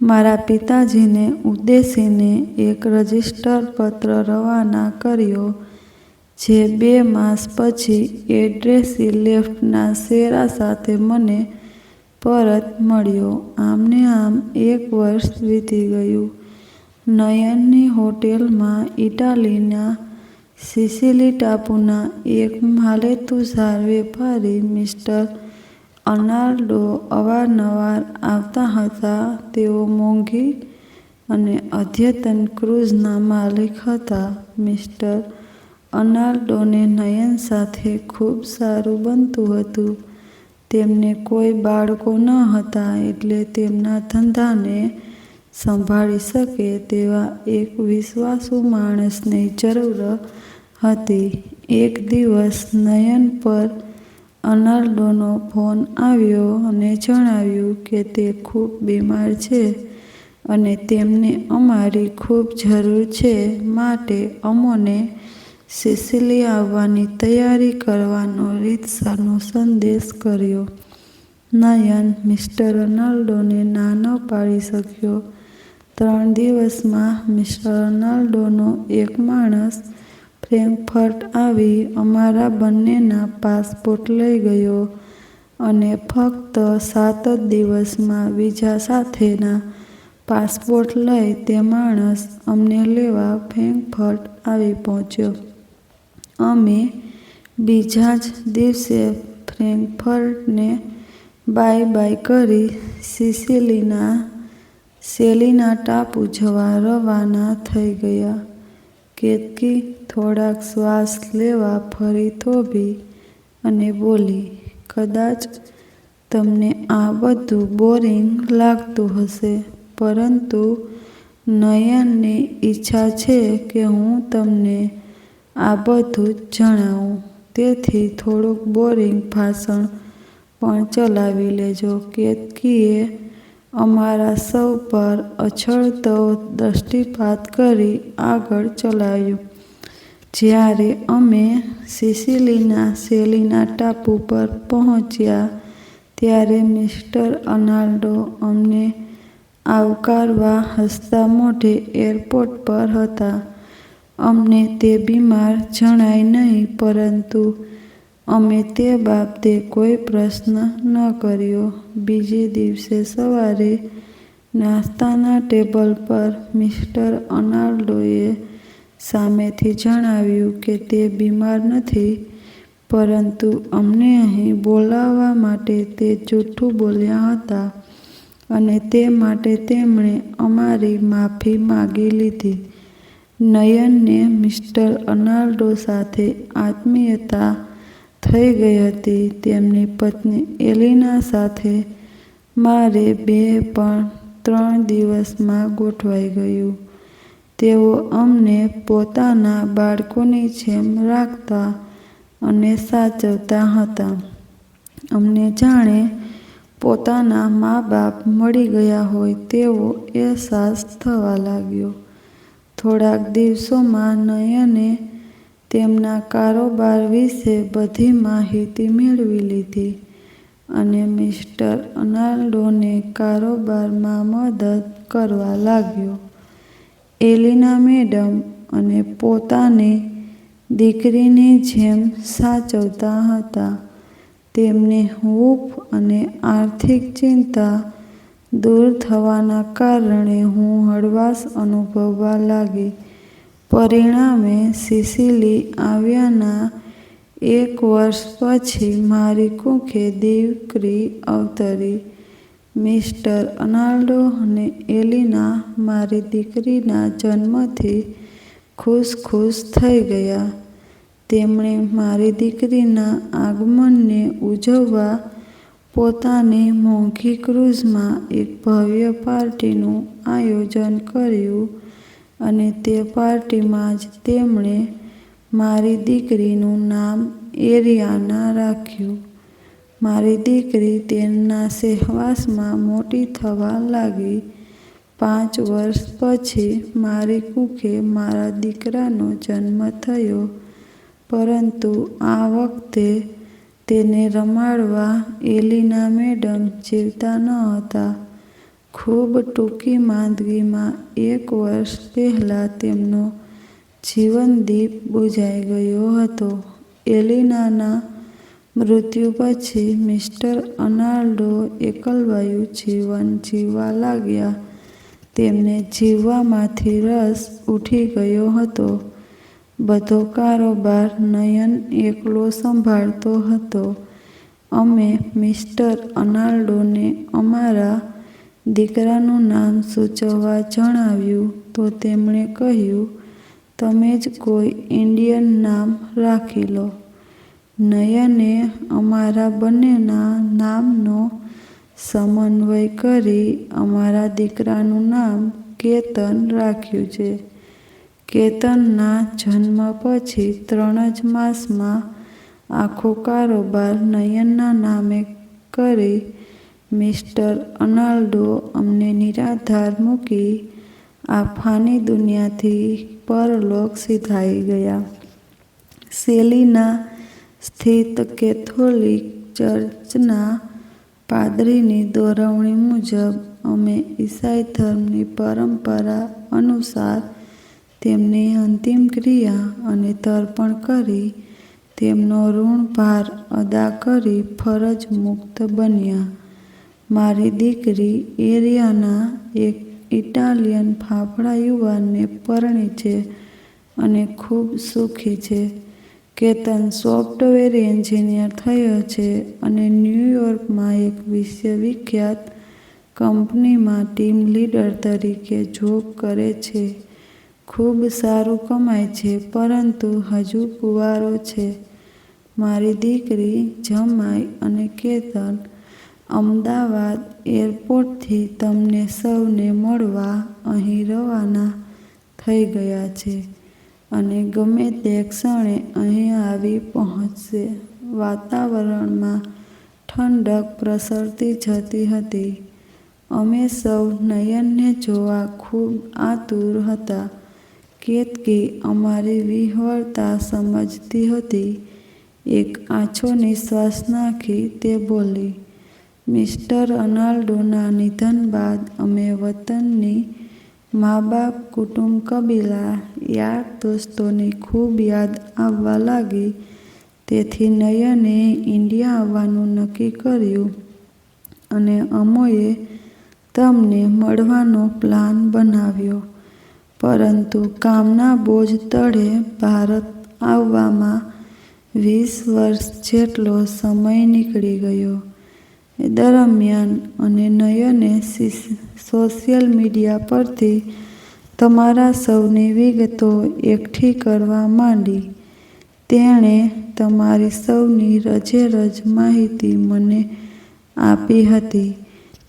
મારા પિતાજીને ઉદ્દેશીને એક રજિસ્ટર પત્ર રવાના કર્યો, જે 2 માસ પછી એડ્રેસી લેફ્ટના શેરા સાથે મને પરત મળ્યો. આમને આમ 1 વર્ષ વીતી ગયું. નયનની હોટેલમાં ઇટાલીના સિસિલી ટાપુના એક માલેતુજાર વેપારી મિસ્ટર અર્નાલ્ડો અવારનવાર આવતા હતા. તેઓ મોંઘી અને અદ્યતન ક્રૂઝના માલિક હતા. મિસ્ટર અર્નાલ્ડોને નયન સાથે ખૂબ સારું બનતું હતું. તેમને કોઈ બાળકો ન હતા, એટલે તેમના ધંધાને સંભાળી શકે તેવા એક વિશ્વાસુ માણસની જરૂર હતી. એક દિવસ નયન પર અર્નાલ્ડોનો ફોન આવ્યો અને જણાવ્યું કે તે ખૂબ બીમાર છે અને તેમને અમારી ખૂબ જરૂર છે, માટે અમોને સિસિલી આવવાની તૈયારી કરવાનો રીતસરનો સંદેશ કર્યો. નયન મિસ્ટર અર્નાલ્ડોને ના ન પાડી શક્યો. 3 દિવસમાં મિસ્ટર અર્નાલ્ડોનો એક માણસ ફ્રેન્કફર્ટ આવી અમારા બંનેના પાસપોર્ટ લઈ ગયો અને ફક્ત 7 જ દિવસમાં વિઝા સાથેના પાસપોર્ટ લઈ તે માણસ અમને લેવા ફ્રેન્કફર્ટ આવી પહોંચ્યો. અમે બીજા જ દિવસે ફ્રેન્કફર્ટને બાય કરી સિસિલીના સેલિના ટાપુ જવા રવાના થઈ ગયા. કેતકી થોડાક શ્વાસ લેવા ફરી થોભી અને બોલી, કદાચ તમને આ બધું બોરિંગ લાગતું હશે, પરંતુ નયનની ઈચ્છા છે કે હું તમને આ બધું જ જણાવું, તેથી થોડુંક બોરિંગ ભાષણ પણ ચલાવી લેજો. કેતકીએ અમારા સૌ પર અછળતો દૃષ્ટિપાત કરી આગળ ચલાવ્યું. જ્યારે અમે સિસિલીના સેલિના ટાપુ પર પહોંચ્યા, ત્યારે મિસ્ટર અર્નાલ્ડો અમને આવકારવા હસતા મોઢે એરપોર્ટ પર હતા. અમને તે બીમાર જણાય નહીં, પરંતુ અમે તે બાબતે કોઈ પ્રશ્ન ન કર્યો. બીજે દિવસે સવારે નાસ્તાના ટેબલ પર મિસ્ટર અર્નાલ્ડોએ સામેથી જણાવ્યું કે તે બીમાર નથી, પરંતુ અમને અહીં બોલાવવા માટે તે જૂઠું બોલ્યા હતા અને તે માટે તેમણે અમારી માફી માગી લીધી. નયનને મિસ્ટર અર્નાલ્ડો સાથે આત્મીયતા થઈ ગઈ હતી. તેમની પત્ની એલિના સાથે મારે 2 પણ 3 દિવસમાં ગોઠવાઈ ગયું. તેઓ અમને પોતાના બાળકોની જેમ રાખતા અને સાચવતા હતા. અમને જાણે પોતાના મા-બાપ મળી ગયા હોય તેવો અહેસાસ થવા લાગ્યો. થોડાક દિવસોમાં નયને તેમના કારોબાર વિશે બધી માહિતી મેળવી લીધી અને મિસ્ટર અર્નાલ્ડોને કારોબારમાં મદદ કરવા લાગ્યો. એલિના મેડમ અને પોતાની દીકરીની જેમ સાચવતા હતા. તેમની હૂંફ અને આર્થિક ચિંતા દૂર થવાના કારણે હું હળવાશ અનુભવવા લાગી. પરિણામે સિસિલી આવ્યાના 1 વર્ષ પછી મારી કુખે દીકરી અવતરી. મિસ્ટર અર્નાલ્ડો અને એલિના મારી દીકરીના જન્મથી ખુશ થઈ ગયા. તેમણે મારી દીકરીના આગમનને ઉજવવા પોતાની મોંઘી ક્રૂઝમાં એક ભવ્ય પાર્ટીનું આયોજન કર્યું અને તે પાર્ટીમાં જ તેમણે મારી દીકરીનું નામ એરિયાના રાખ્યું. મારી દીકરી તેમના સહવાસમાં મોટી થવા લાગી. 5 વર્ષ પછી મારી કુખે મારા દીકરાનો જન્મ થયો, પરંતુ આ વખતે તેને રમાડવા એલિના મેડમ જીવતા ન હતા. ખૂબ ટૂંકી માંદગીમાં 1 વર્ષ પહેલાં તેમનો જીવનદીપ બુઝાઈ ગયો હતો. એલિનાના મૃત્યુ પછી મિસ્ટર અર્નાલ્ડો એકલવાયુ જીવન જીવવા લાગ્યા. તેમને જીવવામાંથી રસ ઉઠી ગયો હતો. બધો કારોબાર નયન એકલો સંભાળતો હતો. અમે મિસ્ટર અર્નાલ્ડોને અમારા દીકરાનું નામ સૂચવવા જણાવ્યું તો તેમણે કહ્યું, તમે જ કોઈ ઇન્ડિયન નામ રાખી લો. નયને અમારા બંનેના નામનો સમન્વય કરી અમારા દીકરાનું નામ કેતન રાખ્યું છે. કેતનના જન્મ પછી 3 જ માસમાં આખો કારોબાર નયનના નામે કરી મિસ્ટર અર્નાલ્ડો અમને નિરાધાર મૂકી આ ફાની દુનિયાથી પરલોક સિધાઈ ગયા. સેલીના સ્થિત કેથોલિક ચર્ચના પાદરીની દોરવણી મુજબ અમે ઈસાઈ ધર્મની પરંપરા અનુસાર તેમની અંતિમ ક્રિયા અને તર્પણ કરી તેમનો ઋણભાર અદા કરી ફરજ મુક્ત બન્યા. મારી દીકરી એરિયાના એક ઇટાલિયન ફાફડા યુવાનને પરણી છે અને ખૂબ સુખી છે. કેતન સોફ્ટવેર એન્જિનિયર થયો છે અને ન્યૂયોર્કમાં એક વિશ્વવિખ્યાત કંપનીમાં ટીમ લીડર તરીકે જોબ કરે છે. ખૂબ સારું કમાય છે, પરંતુ હજુ કુંવારો છે. મારી દીકરી, જમાઈ અને કેતન અમદાવાદ એરપોર્ટથી તમને સૌને મળવા અહીં રવાના થઈ ગયા છે અને ગમે તે ક્ષણે અહીં આવી પહોંચશે. વાતાવરણમાં ઠંડક પ્રસરતી જતી હતી. અમે સૌ નયનને જોવા ખૂબ આતુર હતા. કેતકી અમારી વિહવળતા સમજતી હતી. એક આછો નિશ્વાસ નાખી તે બોલી, મિસ્ટર અર્નાલ્ડોના નિધન બાદ અમે વતનની મા-બાપ, કુટુંબ, કબીલા, યાર દોસ્તોની ખૂબ યાદ આવવા લાગી. તેથી નયને ઇન્ડિયા આવવાનું નક્કી કર્યું અને અમોએ તમને મળવાનો પ્લાન બનાવ્યો. પરંતુ કામના બોજ તળે ભારત આવવામાં 20 વર્ષ જેટલો સમય નીકળી ગયો. એ દરમિયાન અને નયને સોશિયલ મીડિયા પરથી તમારા સૌની વિગતો એકઠી કરવા માંડી. તેણે તમારી સૌની રજેરજ માહિતી મને આપી હતી.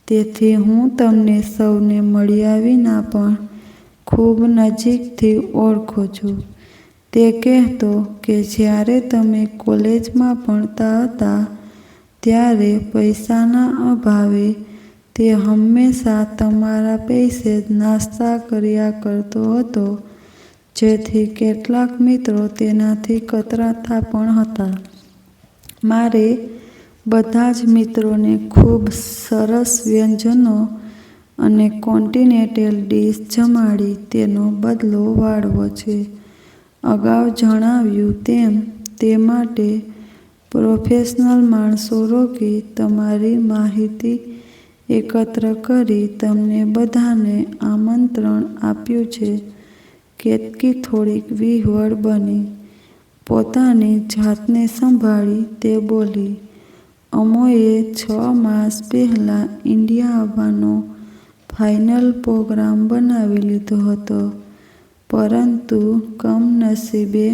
તેથી હું તમને સૌને મળ્યા વિના પણ ખૂબ નજીકથી ઓળખું છું. તે કહેતો કે જ્યારે તમે કોલેજમાં ભણતા હતા ત્યારે પૈસાના અભાવે તે હંમેશા તમારા પૈસે જ નાસ્તા કર્યા કરતો હતો, જેથી કેટલાક મિત્રો તેનાથી કતરાતા પણ હતા. મારે બધા જ મિત્રોને ખૂબ સરસ વ્યંજનો અને કોન્ટિનેન્ટલ ડિશ જમાડી તેનો બદલો વાળવો છે. અગાઉ જણાવ્યું તેમ તે માટે પ્રોફેશનલ માણસો રોકી તમારી માહિતી એકત્ર કરી તમને બધાને આમંત્રણ આપ્યું છે. કેતકી થોડીક વિહ્વળ બની. પોતાની જાતને સંભાળી તે બોલી, અમોએ 6 માસ પહેલાં ઇન્ડિયા આવવાનો ફાઇનલ પ્રોગ્રામ બનાવી લીધો હતો, પરંતુ કમનસીબે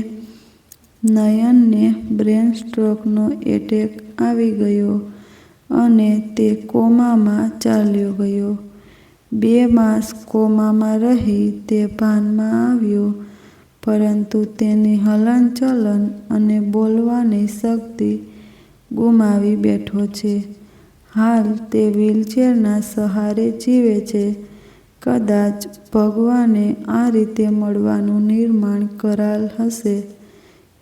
નયનને બ્રેન સ્ટ્રોકનો એટેક આવી ગયો અને તે કોમામાં ચાલ્યો ગયો. 2 માસ કોમામાં રહી તે ભાનમાં આવ્યો, પરંતુ તેની હલનચલન અને બોલવાની શક્તિ ગુમાવી બેઠો છે. હાલ તે વ્હીલચેરના સહારે જીવે છે. કદાચ ભગવાને આ રીતે મળવાનું નિર્માણ કરાલ હશે.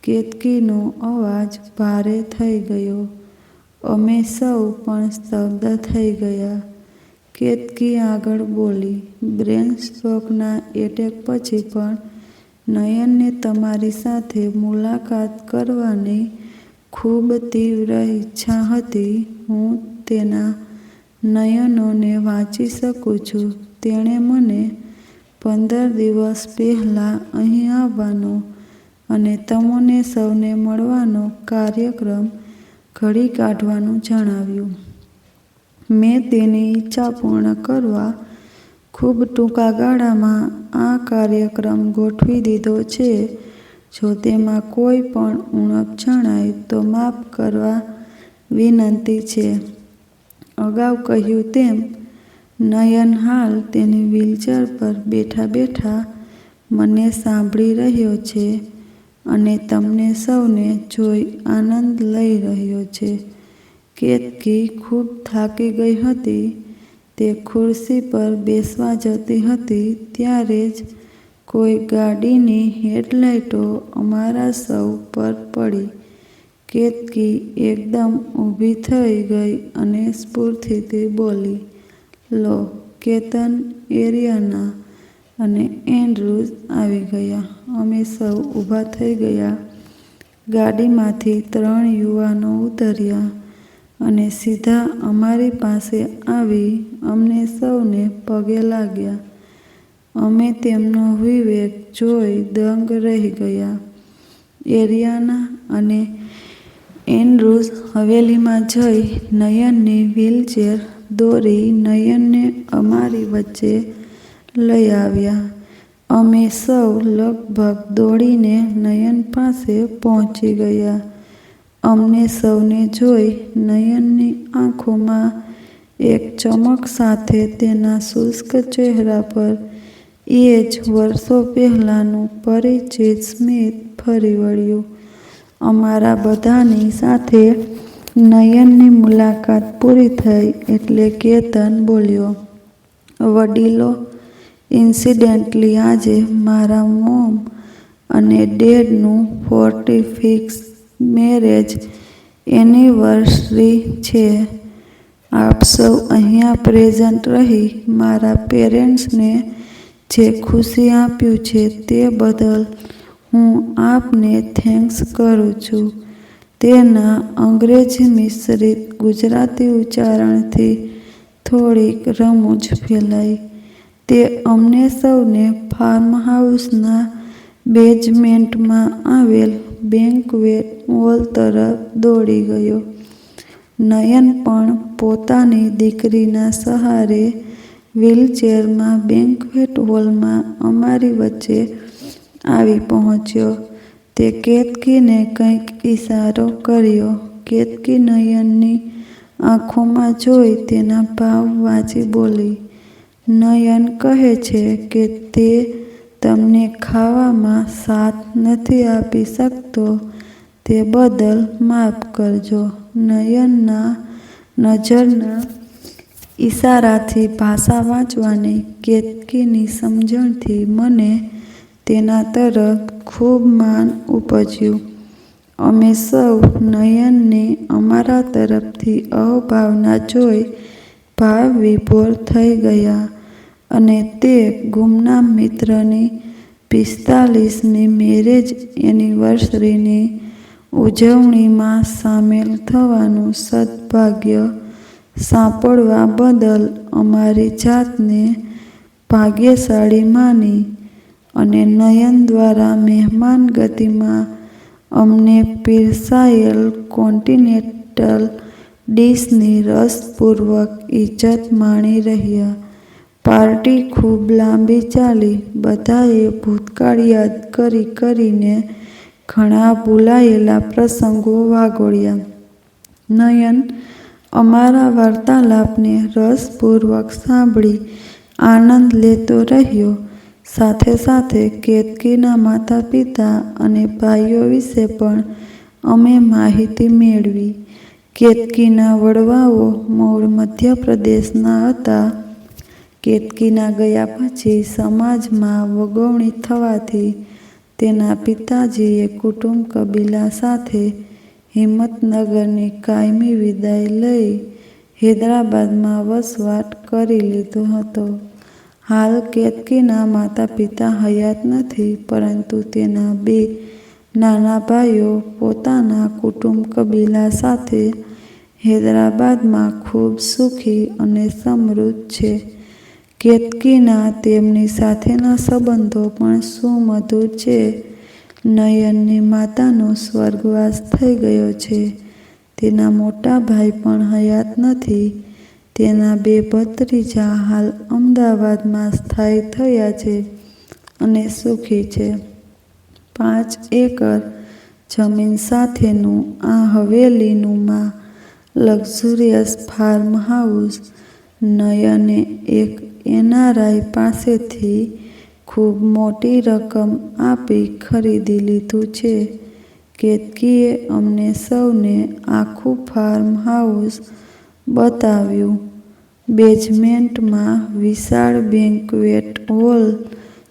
કેતકીનો અવાજ ભારે થઈ ગયો. અમે સૌ પણ સ્તબ્ધ થઈ ગયા. કેતકી આગળ બોલી, બ્રેન સ્ટ્રોકના એટેક પછી પણ નયનને તમારી સાથે મુલાકાત કરવાની ખૂબ તીવ્ર ઈચ્છા હતી. હું તેના નયનોને વાંચી શકું છું. તેણે મને 15 દિવસ પહેલાં અહીં આવવાનો અને તમને સૌને મળવાનો કાર્યક્રમ ઘડી કાઢવાનું જણાવ્યું. મેં તેની ઈચ્છા પૂર્ણ કરવા ખૂબ ટૂંકા ગાળામાં આ કાર્યક્રમ ગોઠવી દીધો છે. જો તેમાં કોઈ પણ ઉણપ જણાય તો માફ કરવા વિનંતી છે. અગાઉ કહ્યું તેમ નયન હાલ તેની વ્હીલચેર પર બેઠા બેઠા મને સાંભળી રહ્યો છે અને તમને સૌને જોઈ આનંદ લઈ રહ્યો છે. કેતકી ખૂબ થાકી ગઈ હતી. તે ખુરશી પર બેસવા જતી હતી ત્યારે જ કોઈ ગાડીની હેડલાઇટો અમારા સૌ પર પડી. કેતકી એકદમ ઊભી થઈ ગઈ અને સ્ફૂર્તિથી બોલી, લો, કેતન, એરિયાના અને એન્ડ્રુઝ આવી ગયા. અમે સૌ ઊભા થઈ ગયા. ગાડીમાંથી 3 યુવાનો ઉતર્યા અને સીધા અમારી પાસે આવી અમને સૌને પગે લાગ્યા. અમે તેમનો વિવેક જોઈ દંગ રહી ગયા. એરિયાના અને એન્ડ્રુઝ હવેલીમાં જઈ નયનની વ્હીલચેર દોરી નયનને અમારી વચ્ચે લઈ આવ્યા. અમે સૌ લગભગ દોડીને નયન પાસે પહોંચી ગયા. અમને સૌને જોઈ નયનની આંખોમાં એક ચમક સાથે તેના શુષ્ક ચહેરા પર એ જ વર્ષો પહેલાંનું પરિચિત સ્મિત ફરી વળ્યું. અમારા બધાની સાથે નયનની મુલાકાત પૂરી થઈ એટલે કેતન બોલ્યો, વડીલો, ઇન્સિડેન્ટલી આજે મારા મોમ અને ડેડનું 45th મેરેજ એનિવર્સરી છે. આપ સૌ અહીંયા પ્રેઝન્ટ રહી મારા પેરેન્ટ્સને જે ખુશી આપ્યું છે તે બદલ હું આપને થેન્ક્સ કરું છું. તેના અંગ્રેજી મિશ્રિત ગુજરાતી ઉચ્ચારણથી થોડીક રમૂજ ફેલાઈ. તે અમને સૌને ફાર્મ હાઉસના બેઝમેન્ટમાં આવેલ બેન્ક્વેટ હોલ તરફ દોડી ગયો. નયન પણ પોતાની દીકરીના સહારે વ્હીલચેરમાં બેન્ક્વેટ હોલમાં અમારી વચ્ચે આવી પહોંચ્યો. તે કેતકીને કંઈક ઈશારો કર્યો. કેતકી નયનની આંખોમાં જોઈ તેના ભાવ વાંચી બોલી, નયન કહે છે કે તે તમને ખાવામાં સાથ નથી આપી શકતો, તે બદલ માફ કરજો. નયનના નજરના ઈશારાથી ભાષા વાંચવાની કેતકીની સમજણથી મને તેના તરફ ખૂબ માન ઉપજ્યું. અમે સૌ નયનની અમારા તરફથી અહોભાવના જોઈ ભાવ વિભોર થઈ ગયા અને તે ગુમનામ મિત્રની 45મી મેરેજ એનિવર્સરીની ઉજવણીમાં સામેલ થવાનું સદભાગ્ય સાંપડવા બદલ અમારી જાતને ભાગ્યશાળી માની અને નયન દ્વારા મહેમાન ગતિમાં અમને પીરસાયેલ કોન્ટિનેન્ટલ ડીશની રસપૂર્વક ઇજ્જત માણી રહ્યા. પાર્ટી ખૂબ લાંબી ચાલી. બધાએ ભૂતકાળ યાદ કરીને ઘણા ભૂલાયેલા પ્રસંગો વાગોળ્યા. નયન અમારા વાર્તાલાપને રસપૂર્વક સાંભળી આનંદ લેતો રહ્યો. સાથે સાથે કેતકીના માતા પિતા અને ભાઈઓ વિશે પણ અમે માહિતી મેળવી. કેતકીના વડવાઓ મૂળ મધ્યપ્રદેશના હતા. કેતકીના ગયા પછી સમાજમાં વગોવણી થવાથી તેના પિતાજીએ કુટુંબ કબીલા સાથે હિંમતનગરની કાયમી વિદાય લઈ હૈદરાબાદમાં વસવાટ કરી લીધો હતો. હાલ કેતકીના માતા પિતા હયાત નથી, પરંતુ તેના 2 નાના ભાઈઓ પોતાના કુટુંબ કબીલા સાથે હૈદરાબાદમાં ખૂબ સુખી અને સમૃદ્ધ છે. કેતકીના તેમની સાથેના સંબંધો પણ સુમધુર છે. નયનની માતાનો સ્વર્ગવાસ થઈ ગયો છે. તેના મોટા ભાઈ પણ હયાત નથી. તેના 2 ભત્રીજા હાલ અમદાવાદમાં સ્થાયી થયા છે અને સુખી છે. 5 એકર જમીન સાથેનું આ હવેલીનુંમાં લક્ઝુરિયસ ફાર્મ હાઉસ નયને એક NRI પાસેથી ખૂબ મોટી રકમ આપી ખરીદી લીધું છે. કેતકીએ અમને સૌને આખું ફાર્મ હાઉસ બતાવ્યું. બેઝમેન્ટમાં વિશાળ બેન્ક્વેટ હોલ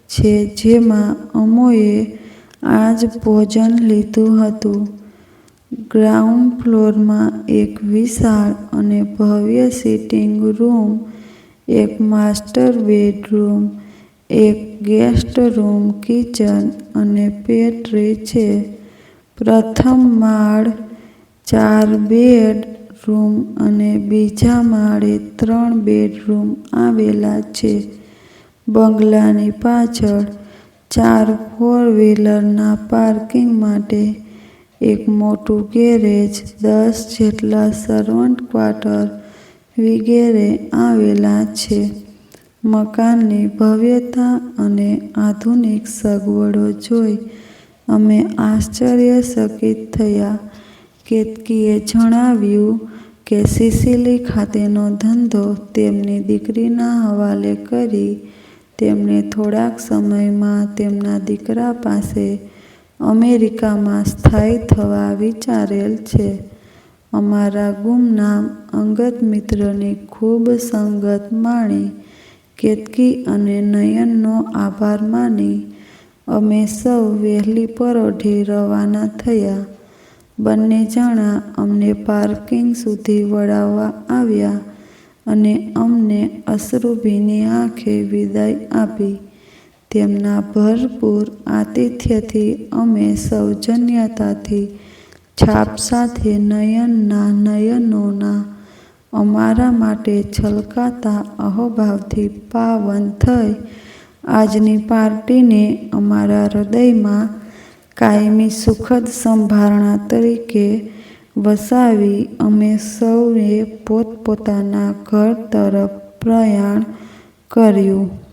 છે, જેમાં અમોએ આજ ભોજન લીધું હતું. ગ્રાઉન્ડ ફ્લોરમાં એક વિશાળ અને ભવ્ય સિટિંગ રૂમ, એક માસ્ટર બેડરૂમ, એક ગેસ્ટ રૂમ, કિચન અને પેટ્રી છે. પ્રથમ માળ 4 બેડ રૂમ અને બીજા માળે 3 બેડરૂમ આવેલા છે. બંગલાની પાછળ 4 ફોર-વ્હીલરના પાર્કિંગ માટે એક મોટું ગેરેજ, 10 જેટલા સર્વન્ટ ક્વાર્ટર વગેરે આવેલા છે. મકાનની ભવ્યતા અને આધુનિક સગવડો જોઈ અમે આશ્ચર્યચકિત થયા. કેતકીએ જણાવ્યું કે સિસિલી ખાતેનો ધંધો તેમની દીકરીના હવાલે કરી તેમણે થોડાક સમયમાં તેમના દીકરા પાસે અમેરિકામાં સ્થાયી થવા વિચારેલ છે. અમારા ગુમનામ અંગત મિત્રની ખૂબ સંગત માણી કેતકી અને નયનનો આભાર માની અમે સૌ વહેલી પરોઢે રવાના થયા. બંને જણા અમને પાર્કિંગ સુધી વળાવવા આવ્યા અને અમને અશ્રુભીની આંખે વિદાય આપી. તેમના ભરપૂર આતિથ્યથી અમે સૌજન્યતાથી છાપ સાથે નયનના નયનોના અમારા માટે છલકાતા અહોભાવથી પાવન થઈ આજની પાર્ટીને અમારા હૃદયમાં કાયમી સુખદ સંભારણા તરીકે વસાવી અમે સૌએ પોતપોતાના ઘર તરફ પ્રયાણ કર્યું.